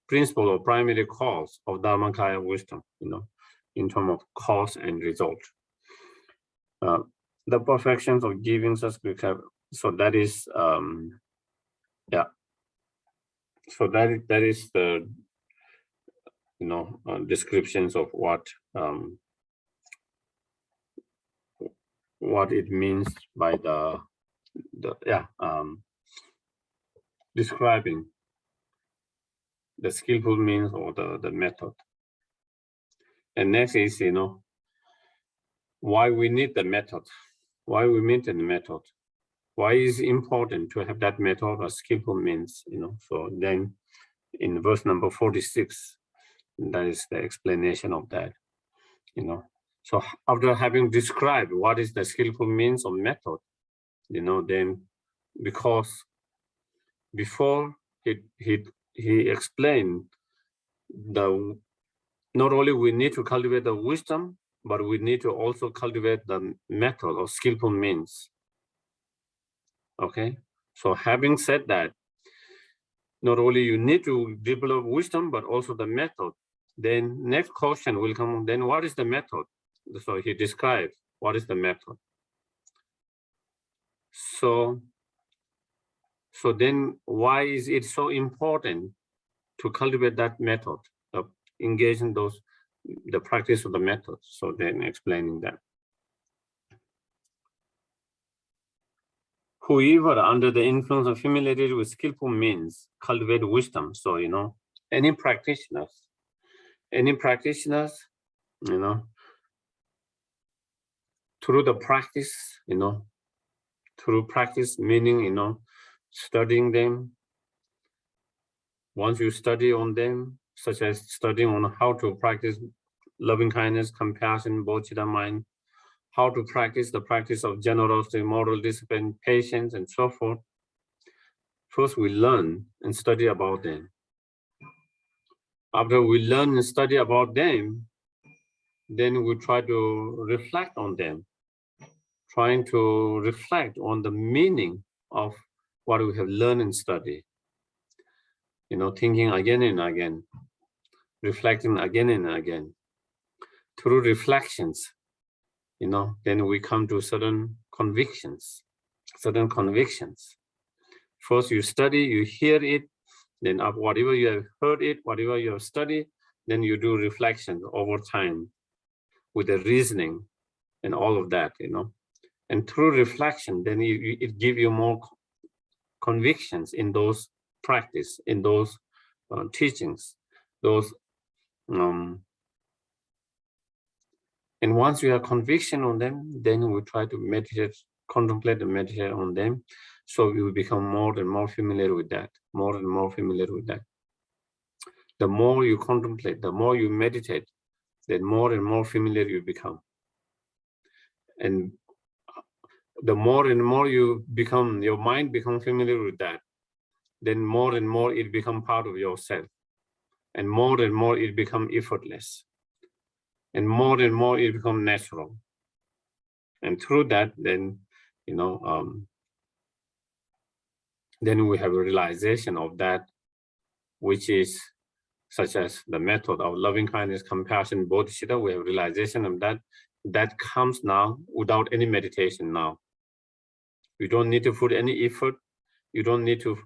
principal or primary cause of Dharmakaya wisdom, in terms of cause and result. The perfections of giving such, so that is, so that is the, descriptions of what it means by describing the skillful means or the method. And next is, why we need the method, why we maintain the method, why is it important to have that method or skillful means, so then in verse number 46, That is the explanation of that, you know. So after having described what is the skillful means or method, you know, then because before he explained the not only we need to cultivate the wisdom, but we need to also cultivate the method or skillful means. Okay, so having said that, not only you need to develop wisdom, but also the method. Then next question will come, then what is the method? So he describes what is the method. So then why is it so important to cultivate that method, of engaging the practice of the method? So then explaining that. Whoever under the influence of familiarity with skillful means cultivate wisdom. So, you know, any practitioners, you know, through the practice, you know, through practice, meaning, you know, studying them. Once you study on them, such as studying on how to practice loving kindness, compassion, bodhicitta mind, how to practice the practice of generosity, moral discipline, patience, and so forth. First, we learn and study about them. After we learn and study about them, then we try to reflect on them, trying to reflect on the meaning of what we have learned and studied. You know, thinking again and again, reflecting again and again. Through reflections, you know, then we come to certain convictions. First you study, you hear it, then whatever you have heard it, whatever you have studied, then you do reflections over time with the reasoning and all of that, you know. And through reflection, then it gives you more convictions in those practice, in those teachings, those and once you have conviction on them, then we try to meditate, contemplate and meditate on them. So you will become more and more familiar with that, more and more familiar with that. The more you contemplate, the more you meditate, then more and more familiar you become. And the more and more you become, your mind becomes familiar with that, then more and more it becomes part of yourself. And more it becomes effortless. And more it becomes natural. And through that, then, you know, then we have a realization of that, which is such as the method of loving kindness, compassion, bodhicitta. We have realization of that. That comes now without any meditation now. You don't need to put any effort. You don't need to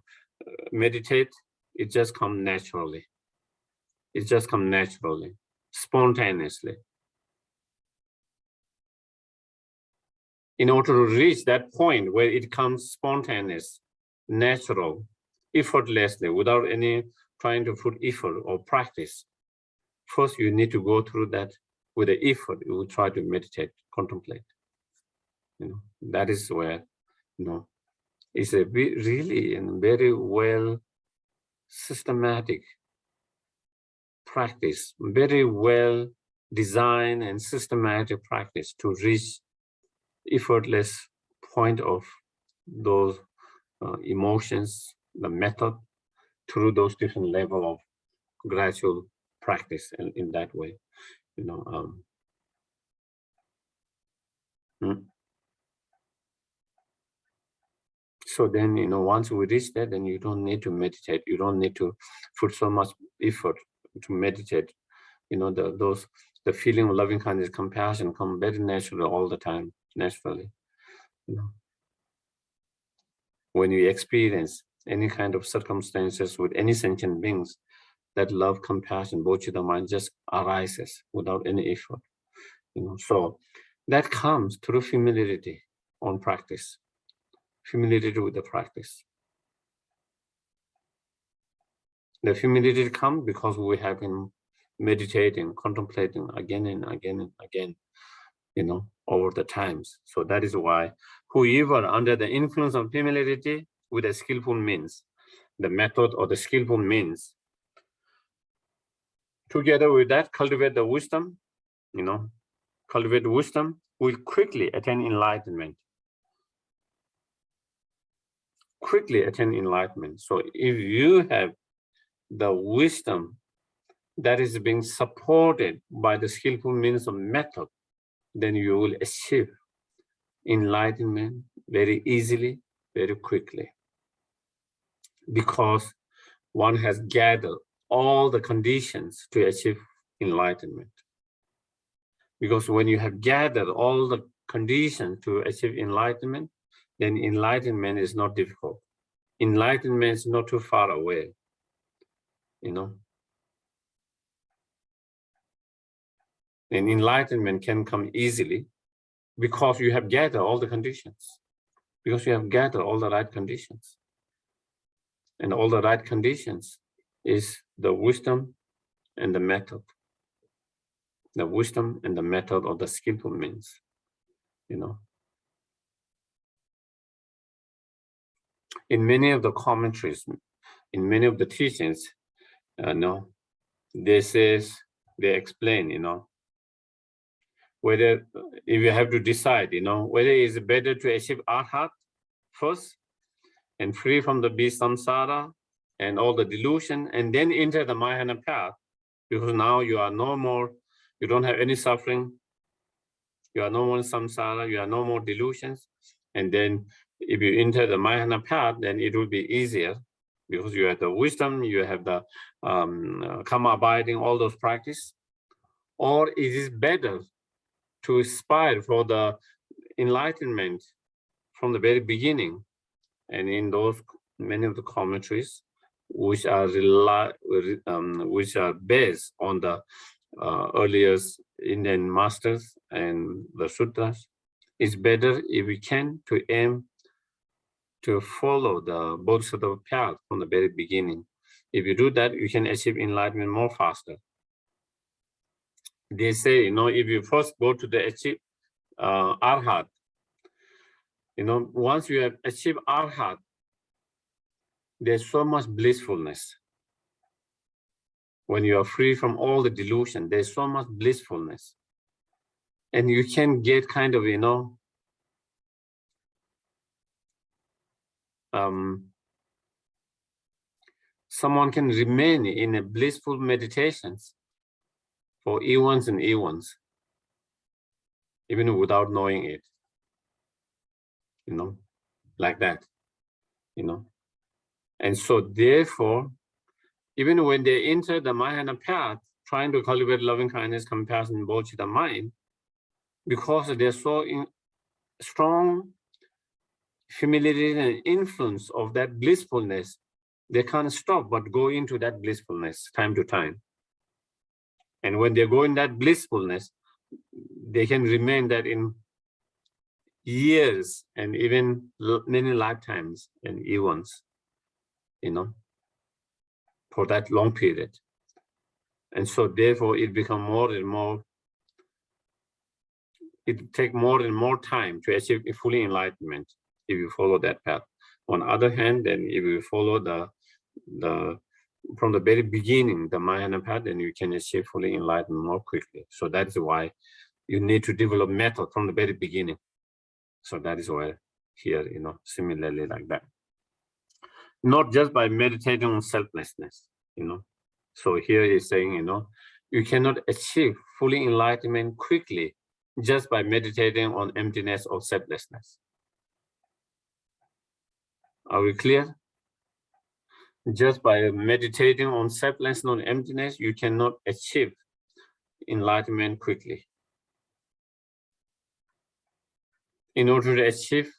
meditate. It just comes naturally. It just comes naturally, spontaneously. In order to reach that point where it comes spontaneous, natural, effortlessly, without any trying to put effort or practice, first you need to go through that with the effort. You will try to meditate, contemplate. You know, that is where, you know, it's a really and very well systematic practice, very well designed and systematic practice to reach effortless point of those emotions, the method, through those different level of gradual practice, and in that way, you know. So then, you know, once we reach that, then you don't need to meditate. You don't need to put so much effort to meditate. You know, the feeling of loving kindness, compassion come very naturally all the time, naturally. You know, when you experience any kind of circumstances with any sentient beings, that love, compassion, bodhicitta mind just arises without any effort. You know, so that comes through familiarity on practice, familiarity with the practice. The familiarity comes because we have been meditating, contemplating again and again and again, you know, over the times. So that is why whoever under the influence of familiarity with a skillful means, the method or the skillful means Together with that, cultivate the wisdom, cultivate wisdom will quickly attain enlightenment. Quickly attain enlightenment. So if you have the wisdom that is being supported by the skillful means of method, then you will achieve enlightenment very easily, very quickly. Because one has gathered all the conditions to achieve enlightenment. Because when you have gathered all the conditions to achieve enlightenment, then enlightenment is not difficult. Enlightenment is not too far away, And enlightenment can come easily because you have gathered all the conditions, because you have gathered all the right conditions. And all the right conditions is the wisdom and the method. The wisdom and the method of the skillful means, In many of the commentaries, in many of the teachings, they explain, whether if you have to decide, whether it is better to achieve arhat first and free from the beast samsara and all the delusion, and then enter the Mahayana path, because now you are no more, you don't have any suffering, you are no more samsara, you are no more delusions, and then if you enter the Mahayana path, then it will be easier because you have the wisdom, you have the karma abiding, all those practice. Or it is better to aspire for the enlightenment from the very beginning. And in those many of the commentaries, which are based on the earliest Indian masters and the sutras, it's better if we can to aim to follow the Bodhisattva path from the very beginning. If you do that, you can achieve enlightenment more faster. They say, if you first go to the achieve arhat, once you have achieved arhat, there's so much blissfulness. When you are free from all the delusion, there's so much blissfulness. And you can get kind of, someone can remain in a blissful meditations for eons and eons, even without knowing it, like that, And so therefore, even when they enter the Mahayana path, trying to cultivate loving kindness, compassion, bodhicitta mind, because they're so strong familiarity and influence of that blissfulness, they can't stop but go into that blissfulness time to time. And when they go in that blissfulness, they can remain that in years and even many lifetimes and eons, for that long period. And so therefore it becomes more and more, it takes more and more time to achieve fully enlightenment if you follow that path. On the other hand, then if you follow the from the very beginning, the Mahayana path, then you can achieve fully enlightenment more quickly. So that's why you need to develop method from the very beginning. So that is why here, similarly like that. Not just by meditating on selflessness, So here he's saying, you cannot achieve fully enlightenment quickly just by meditating on emptiness or selflessness. Are we clear? Just by meditating on selflessness, on emptiness, you cannot achieve enlightenment quickly. In order to achieve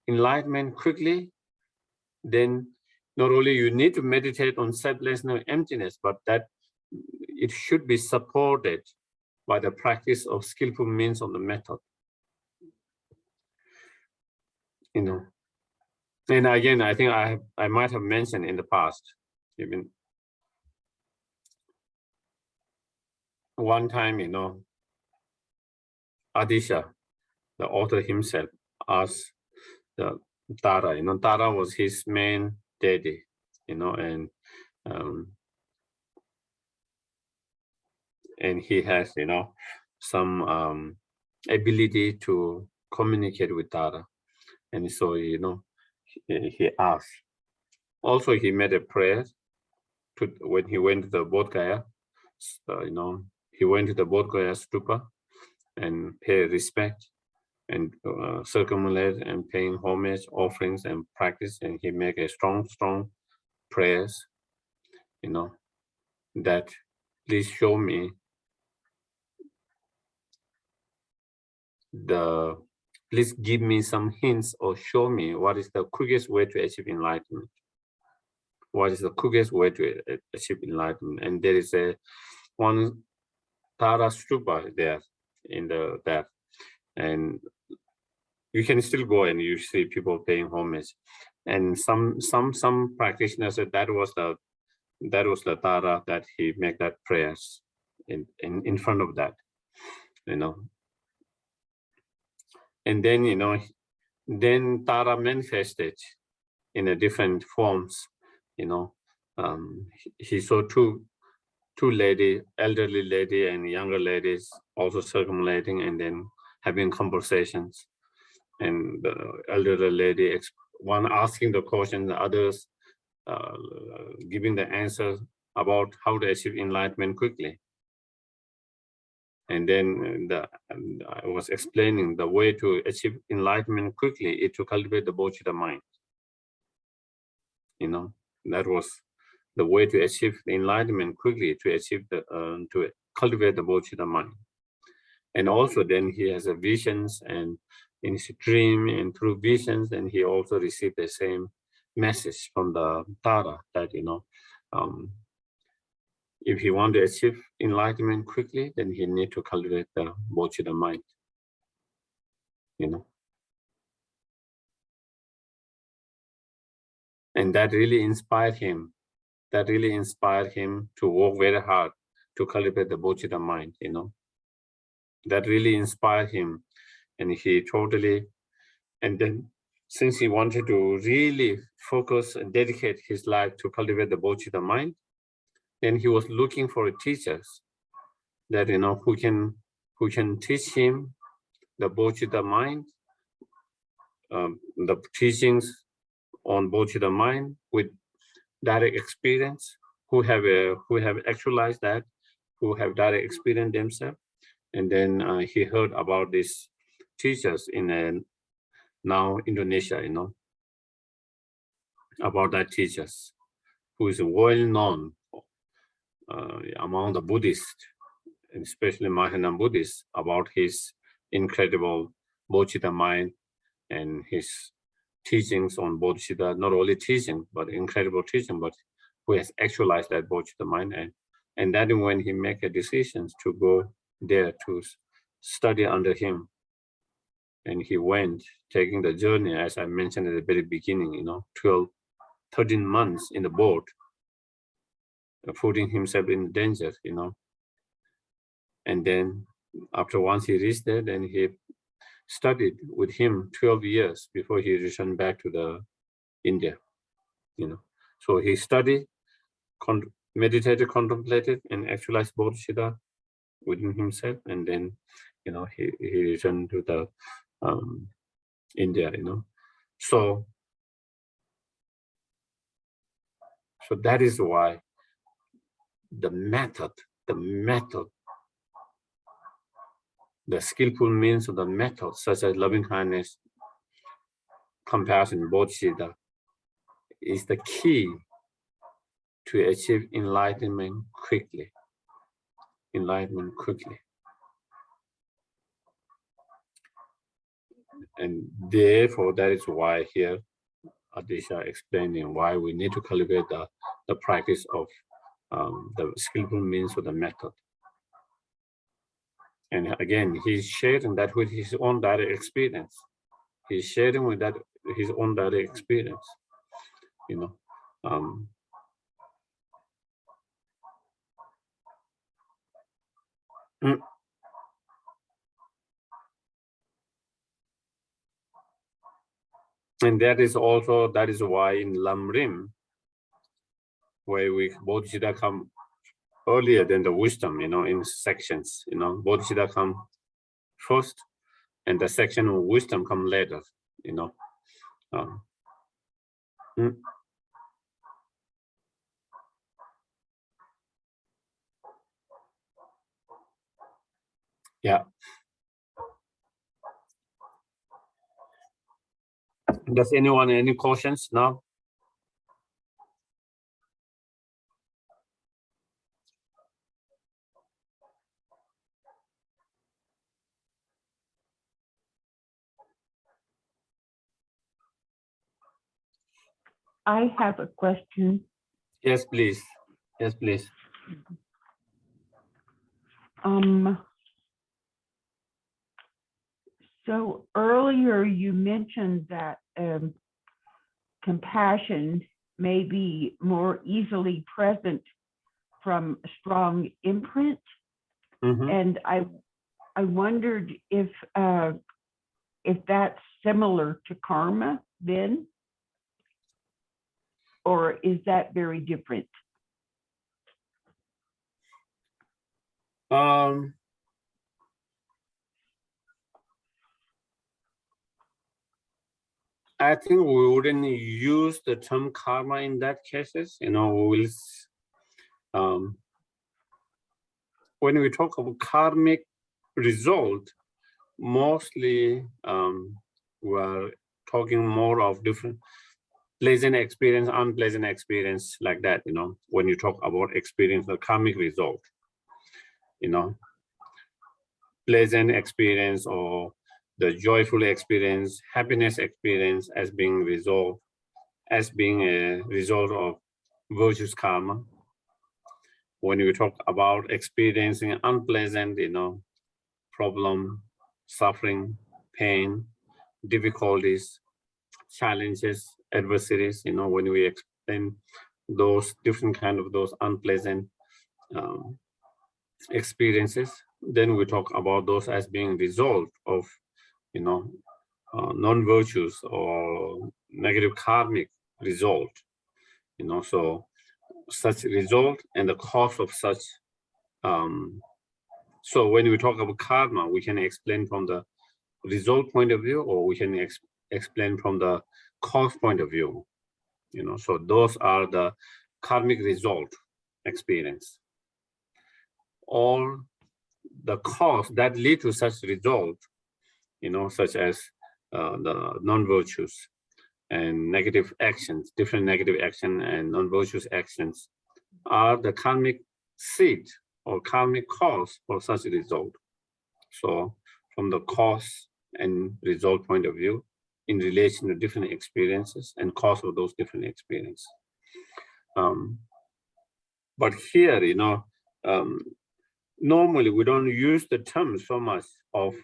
enlightenment quickly, then not only you need to meditate on selflessness and emptiness, but that it should be supported by the practice of skillful means of the method. And again, I think I might have mentioned in the past, even one time, Atisha, the author himself, asked the Tara, Tara was his main daddy, and and he has, some ability to communicate with Tara. And so, he asked. Also, he made a prayer when he went to the Bodh Gaya. He went to the Bodh Gaya stupa and pay respect and circumambulate and paying homage, offerings and practice. And he make a strong prayers, that please show me please give me some hints or show me what is the quickest way to achieve enlightenment. What is the quickest way to achieve enlightenment? And there is one Tara stupa there and you can still go and you see people paying homage. And some practitioners said that was the Tara that he make that prayers in front of that, And then, then Tara manifested in a different forms, he saw two elderly lady and younger ladies also circumambulating and then having conversations. And the elderly lady, one asking the question, the others giving the answer about how to achieve enlightenment quickly. And then I was explaining the way to achieve enlightenment quickly is to cultivate the bodhicitta mind. That was the way to achieve the enlightenment quickly, to achieve to cultivate the bodhicitta mind. And also then he has a visions, and in his dream and through visions, and he also received the same message from the Tara that, if he want to achieve enlightenment quickly, then he need to cultivate the bodhicitta mind, And that really inspired him. That really inspired him to work very hard to cultivate the bodhicitta mind, That really inspired him. And he totally, and then since he wanted to really focus and dedicate his life to cultivate the bodhicitta mind, then he was looking for teachers that, who can teach him the bodhicitta mind, the teachings on bodhicitta mind with direct experience, who have actualized that, who have direct experience themselves. And then he heard about these teachers in now Indonesia, about that teachers, who is well known among the Buddhists, especially Mahayana Buddhists, about his incredible bodhicitta mind and his teachings on bodhicitta, not only teaching, but incredible teaching, but who has actualized that bodhicitta mind. And then when he make a decision to go there to study under him, and he went, taking the journey, as I mentioned at the very beginning, 13 months in the boat, putting himself in danger, And then after once he reached there, then he studied with him 12 years before he returned back to the India, So he studied, meditated, contemplated, and actualized bodhicitta within himself, and then, he returned to the India, So that is why the method, the skillful means of the method, such as loving kindness, compassion, bodhicitta, is the key to achieve enlightenment quickly. And therefore, that is why here Atisha explaining why we need to cultivate the practice of the skillful means of the method. And again, he's sharing that with his own direct experience. He's sharing with that his own direct experience, And that is why in Lamrim, where bodhicitta come earlier than the wisdom, in sections, Bodhisattva come first, and the section of wisdom come later, Yeah. Does anyone any questions now?
I have a question.
Yes, please. Yes, please.
So earlier you mentioned that compassion may be more easily present from a strong imprint, and I wondered if that's similar to karma then, or is that very different?
I think we wouldn't use the term karma in that cases. We'll, when we talk about karmic result, mostly we're talking more of different pleasant experience, unpleasant experience, like that. When you talk about experience, the karmic result, pleasant experience or the joyful experience, happiness experience as being resolved, as being a result of virtuous karma. When we talk about experiencing unpleasant, problem, suffering, pain, difficulties, challenges, adversities, when we explain those different kind of those unpleasant experiences, then we talk about those as being result of, non-virtues or negative karmic result, so such result and the cause of such. So when we talk about karma, we can explain from the result point of view, or we can explain from the cause point of view, so those are the karmic result experience. All the cause that lead to such result, such as the non-virtues and negative actions, different negative action and non-virtuous actions, are the karmic seed or karmic cause for such a result. So from the cause and result point of view, in relation to different experiences and cause of those different experiences. But here, normally we don't use the term so much of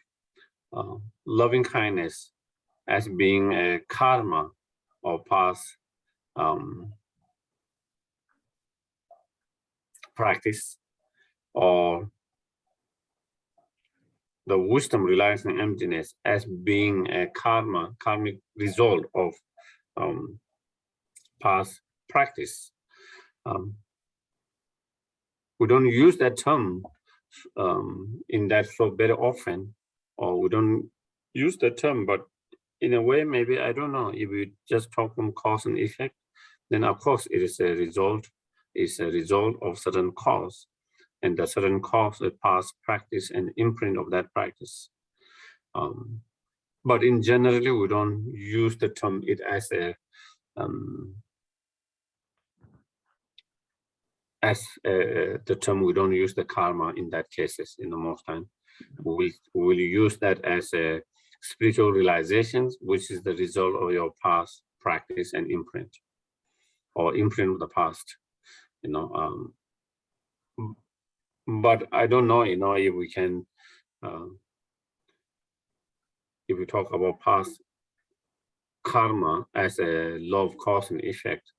loving kindness as being a karma or past practice, or the wisdom relies on emptiness as being a karmic result of past practice. We don't use that term in that so very often, or we don't use the term, but in a way, maybe, I don't know, if we just talk from cause and effect, then of course it is a result of certain cause, and the certain cause of past practice and imprint of that practice. But in generally, we don't use the term it as a the term. We don't use the karma in that cases. In the most time, we will use that as a spiritual realizations, which is the result of your past practice and imprint, or imprint of the past. But I don't know, if we can, if we talk about past karma as a law of cause and effect,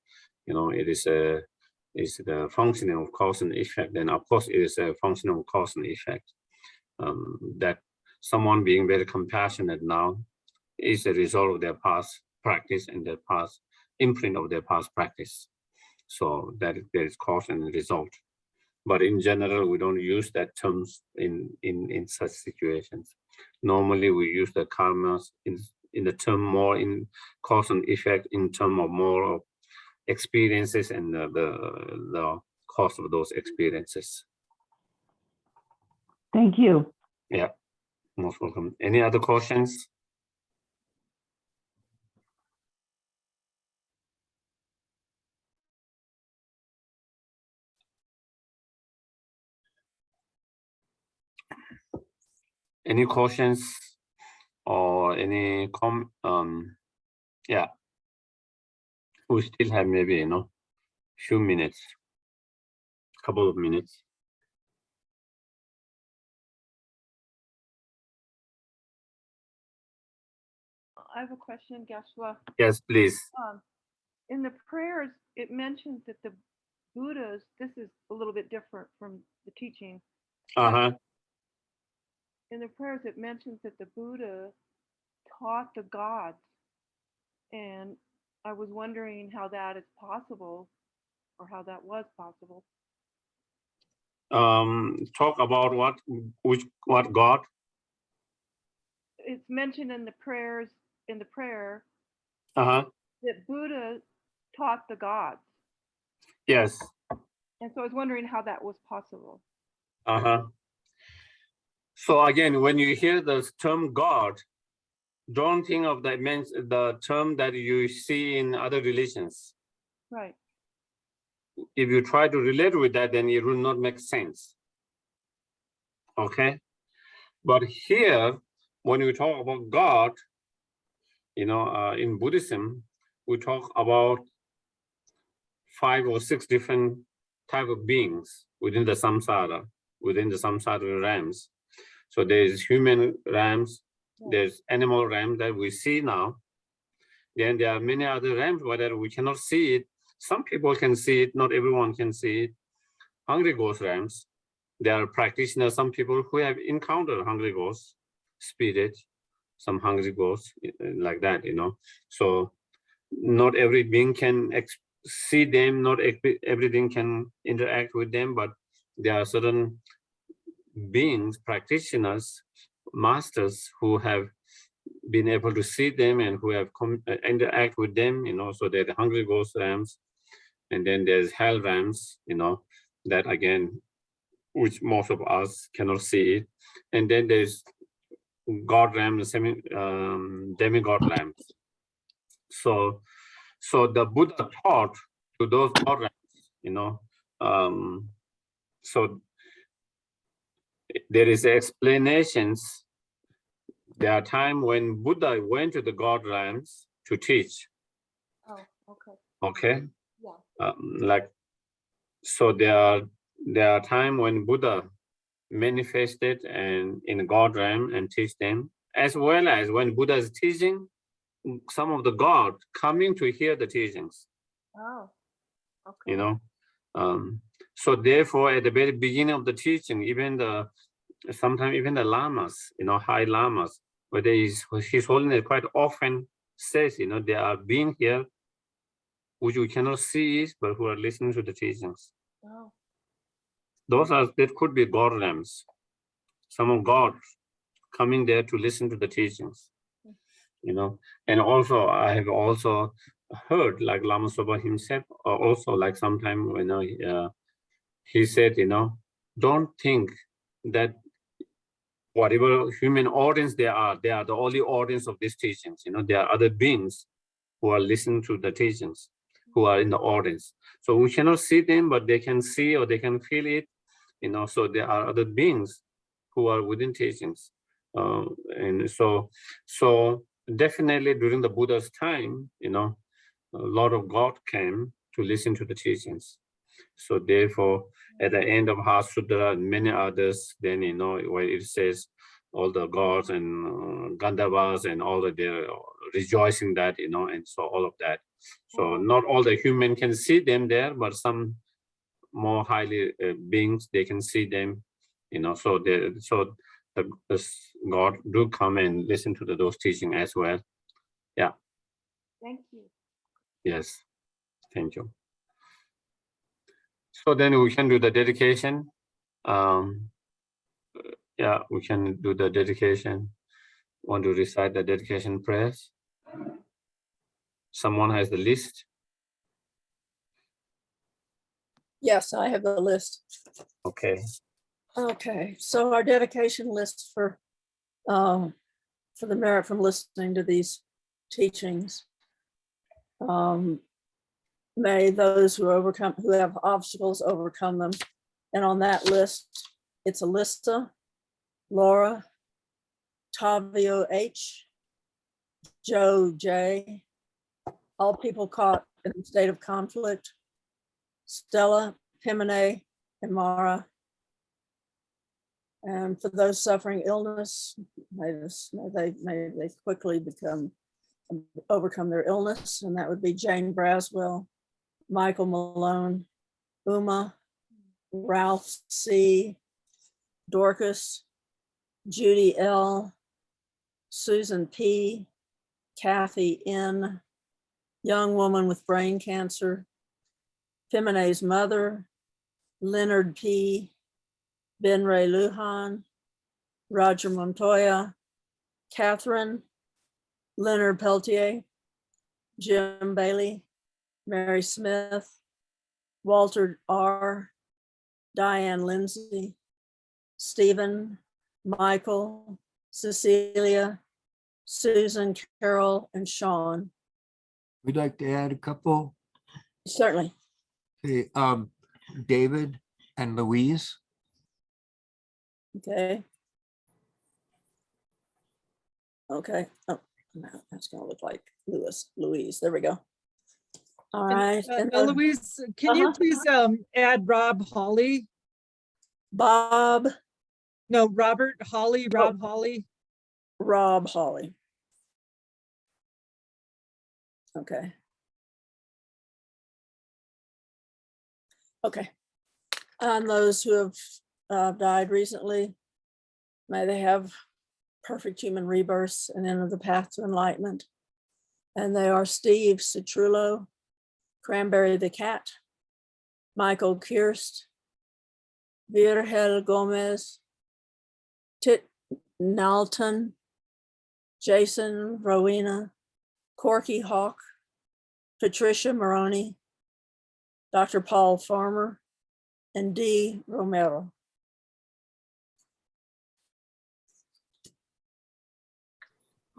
it is the functioning of cause and effect. Then of course it is a functional of cause and effect. That someone being very compassionate now is a result of their past practice and their past imprint of their past practice. So that there is cause and result. But in general, we don't use that terms in such situations. Normally, we use the karmas in the term more in cause and effect in term of more of experiences and the cause of those experiences.
Thank you.
Yeah, most welcome. Any other questions? Any questions or any yeah, we still have maybe few minutes, couple of minutes.
I have a question, Geshe.
Yes, please.
In the prayers, it mentions that the Buddhas, this is a little bit different from the teaching. In the prayers, it mentions that the Buddha taught the gods. And I was wondering how that is possible, or how that was possible.
Talk about what God?
It's mentioned in the prayers, in the prayer,
that
Buddha taught the gods.
Yes.
And so I was wondering how that was possible.
So again, when you hear the term God, don't think of the term that you see in other religions.
Right.
If you try to relate with that, then it will not make sense. Okay? But here, when we talk about God, in Buddhism, we talk about 5 or 6 different type of beings within the samsara realms. So there's human realms, there's animal realms that we see now. Then there are many other realms whether we cannot see it. Some people can see it, not everyone can see it. Hungry ghost realms. There are practitioners, some people who have encountered hungry ghosts, spirit, some hungry ghosts like that, So not every being can see them, not everything can interact with them, but there are certain beings, practitioners, masters who have been able to see them and who have interact with them, so they're the hungry ghost realms. And then there's hell realms, that again, which most of us cannot see it. And then there's God realms, demigod realms. So the Buddha taught to those God realms, so there is explanations. There are times when Buddha went to the God realms to teach.
Oh, okay.
Okay.
Yeah.
So there are times when Buddha manifested and in God realm and teach them, as well as when Buddha is teaching, some of the God coming to hear the teachings.
Oh, okay.
So therefore, at the very beginning of the teaching, sometimes even the lamas, high lamas, whether His Holiness quite often says, they are being here, which we cannot see, but who are listening to the teachings.
Oh.
That could be God realms, some of God coming there to listen to the teachings, And also, I have also heard, like Lama Soba himself, also like sometime when he said, don't think that whatever human audience they are the only audience of these teachings. There are other beings who are listening to the teachings, who are in the audience. So we cannot see them, but they can see or they can feel it. So there are other beings who are within teachings. And so definitely during the Buddha's time, a lot of God came to listen to the teachings. So therefore, at the end of Heart Sutra and many others, then where it says all the gods and Gandharvas and all that, they're rejoicing that, and so all of that. So not all the human can see them there, but some more highly beings, they can see them, so the God do come and listen to those teachings as well. Yeah.
Thank you.
Yes. Thank you. So then we can do the dedication. Yeah, we can do the dedication. Want to recite the dedication prayers? Someone has the list?
Yes, I have the list.
Okay.
Okay, so our dedication list for the merit from listening to these teachings. May those who have obstacles overcome them. And on that list, it's Alyssa, Laura, Tavio H, Joe J, all people caught in a state of conflict, Stella, Pimene, and Mara. And for those suffering illness, may they quickly overcome their illness, and that would be Jane Braswell, Michael Malone, Uma, Ralph C, Dorcas, Judy L, Susan P, Kathy N, young woman with brain cancer, Pimene's mother, Leonard P, Ben Ray Lujan, Roger Montoya, Catherine, Leonard Peltier, Jim Bailey, Mary Smith, Walter R, Diane Lindsay, Stephen, Michael, Cecilia, Susan, Carol, and Sean.
We'd like to add a couple.
Certainly.
Okay, David and Louise.
Okay. Okay. Oh, no, that's gonna look like Louise. There we go. All right. And then
Louise, can you please add Rob Hawley?
Bob,
No, Robert Hawley, Rob Hawley.
Rob Hawley. Okay. Okay. And those who have died recently, may they have perfect human rebirths and enter the path to enlightenment. And they are Steve Citrullo, Cranberry the Cat, Michael Kirst, Virgel Gomez, Tit Nalton, Jason Rowena, Corky Hawk, Patricia Maroney, Dr. Paul Farmer, and D. Romero.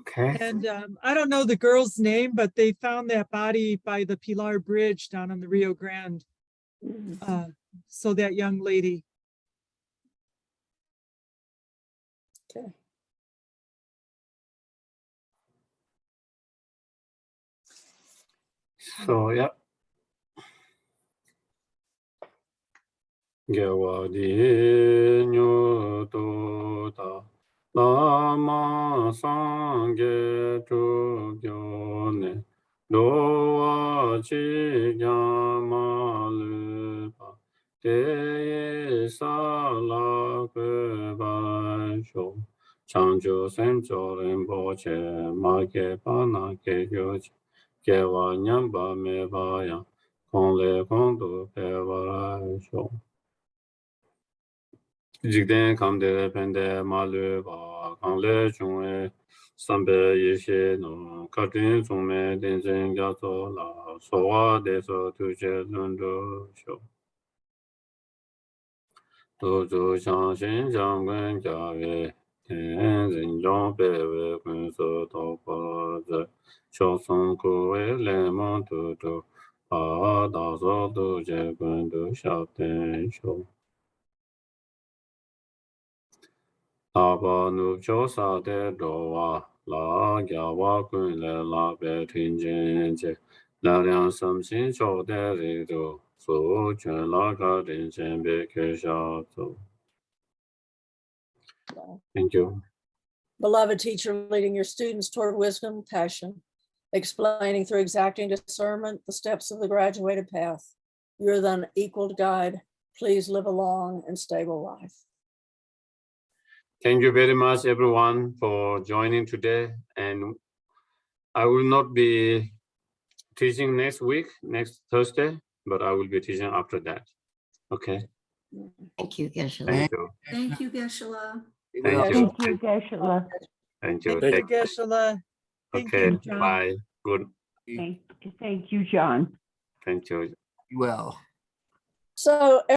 Okay.
And I don't know the girl's name, but they found that body by the Pilar Bridge down on the Rio Grande. So that young lady.
Okay.
So yeah. Gyawadi nyoto ta Lama sangye tu gyone Doa chi gyama lupa Te sala kwe ban sho Changjo semcho rinpo che Ma ke pa na ke kyo che Gyawa nyamba me ba yang Kong le kong tu pe wa sho Jigden kamde pende malu ba kangle chungwe sambe yeshe no katin chungme denzen gyaso la sowa deso tuje lundo sho. Dojo shangshin jangwen jawe ten zinjong pewe kunso topa ze shosong kuwe lemon tutu pa daso tuje kundu shapten sho. Aba nupcho sa de dowa la gyawa kun le la be tin jin je la liang sam xin chou de ri du su chun la ga din chen be ke sha zu. Thank you.
Beloved teacher, leading your students toward wisdom and passion, explaining through exacting discernment the steps of the graduated path. You're the unequaled guide. Please live a long and stable life.
Thank you very much, everyone, for joining today. And I will not be teaching next week, next Thursday, but I will be teaching after that. Okay.
Thank you, Geshe.
Thank you.
Thank you, Geshe-la.
Thank you.
Thank you, Geshe-la.
Thank you.
Thank you,
Take-
Geshe-la. Thank
Okay.
you, John.
Bye. Good.
Thank you, John.
Thank you.
Well.
So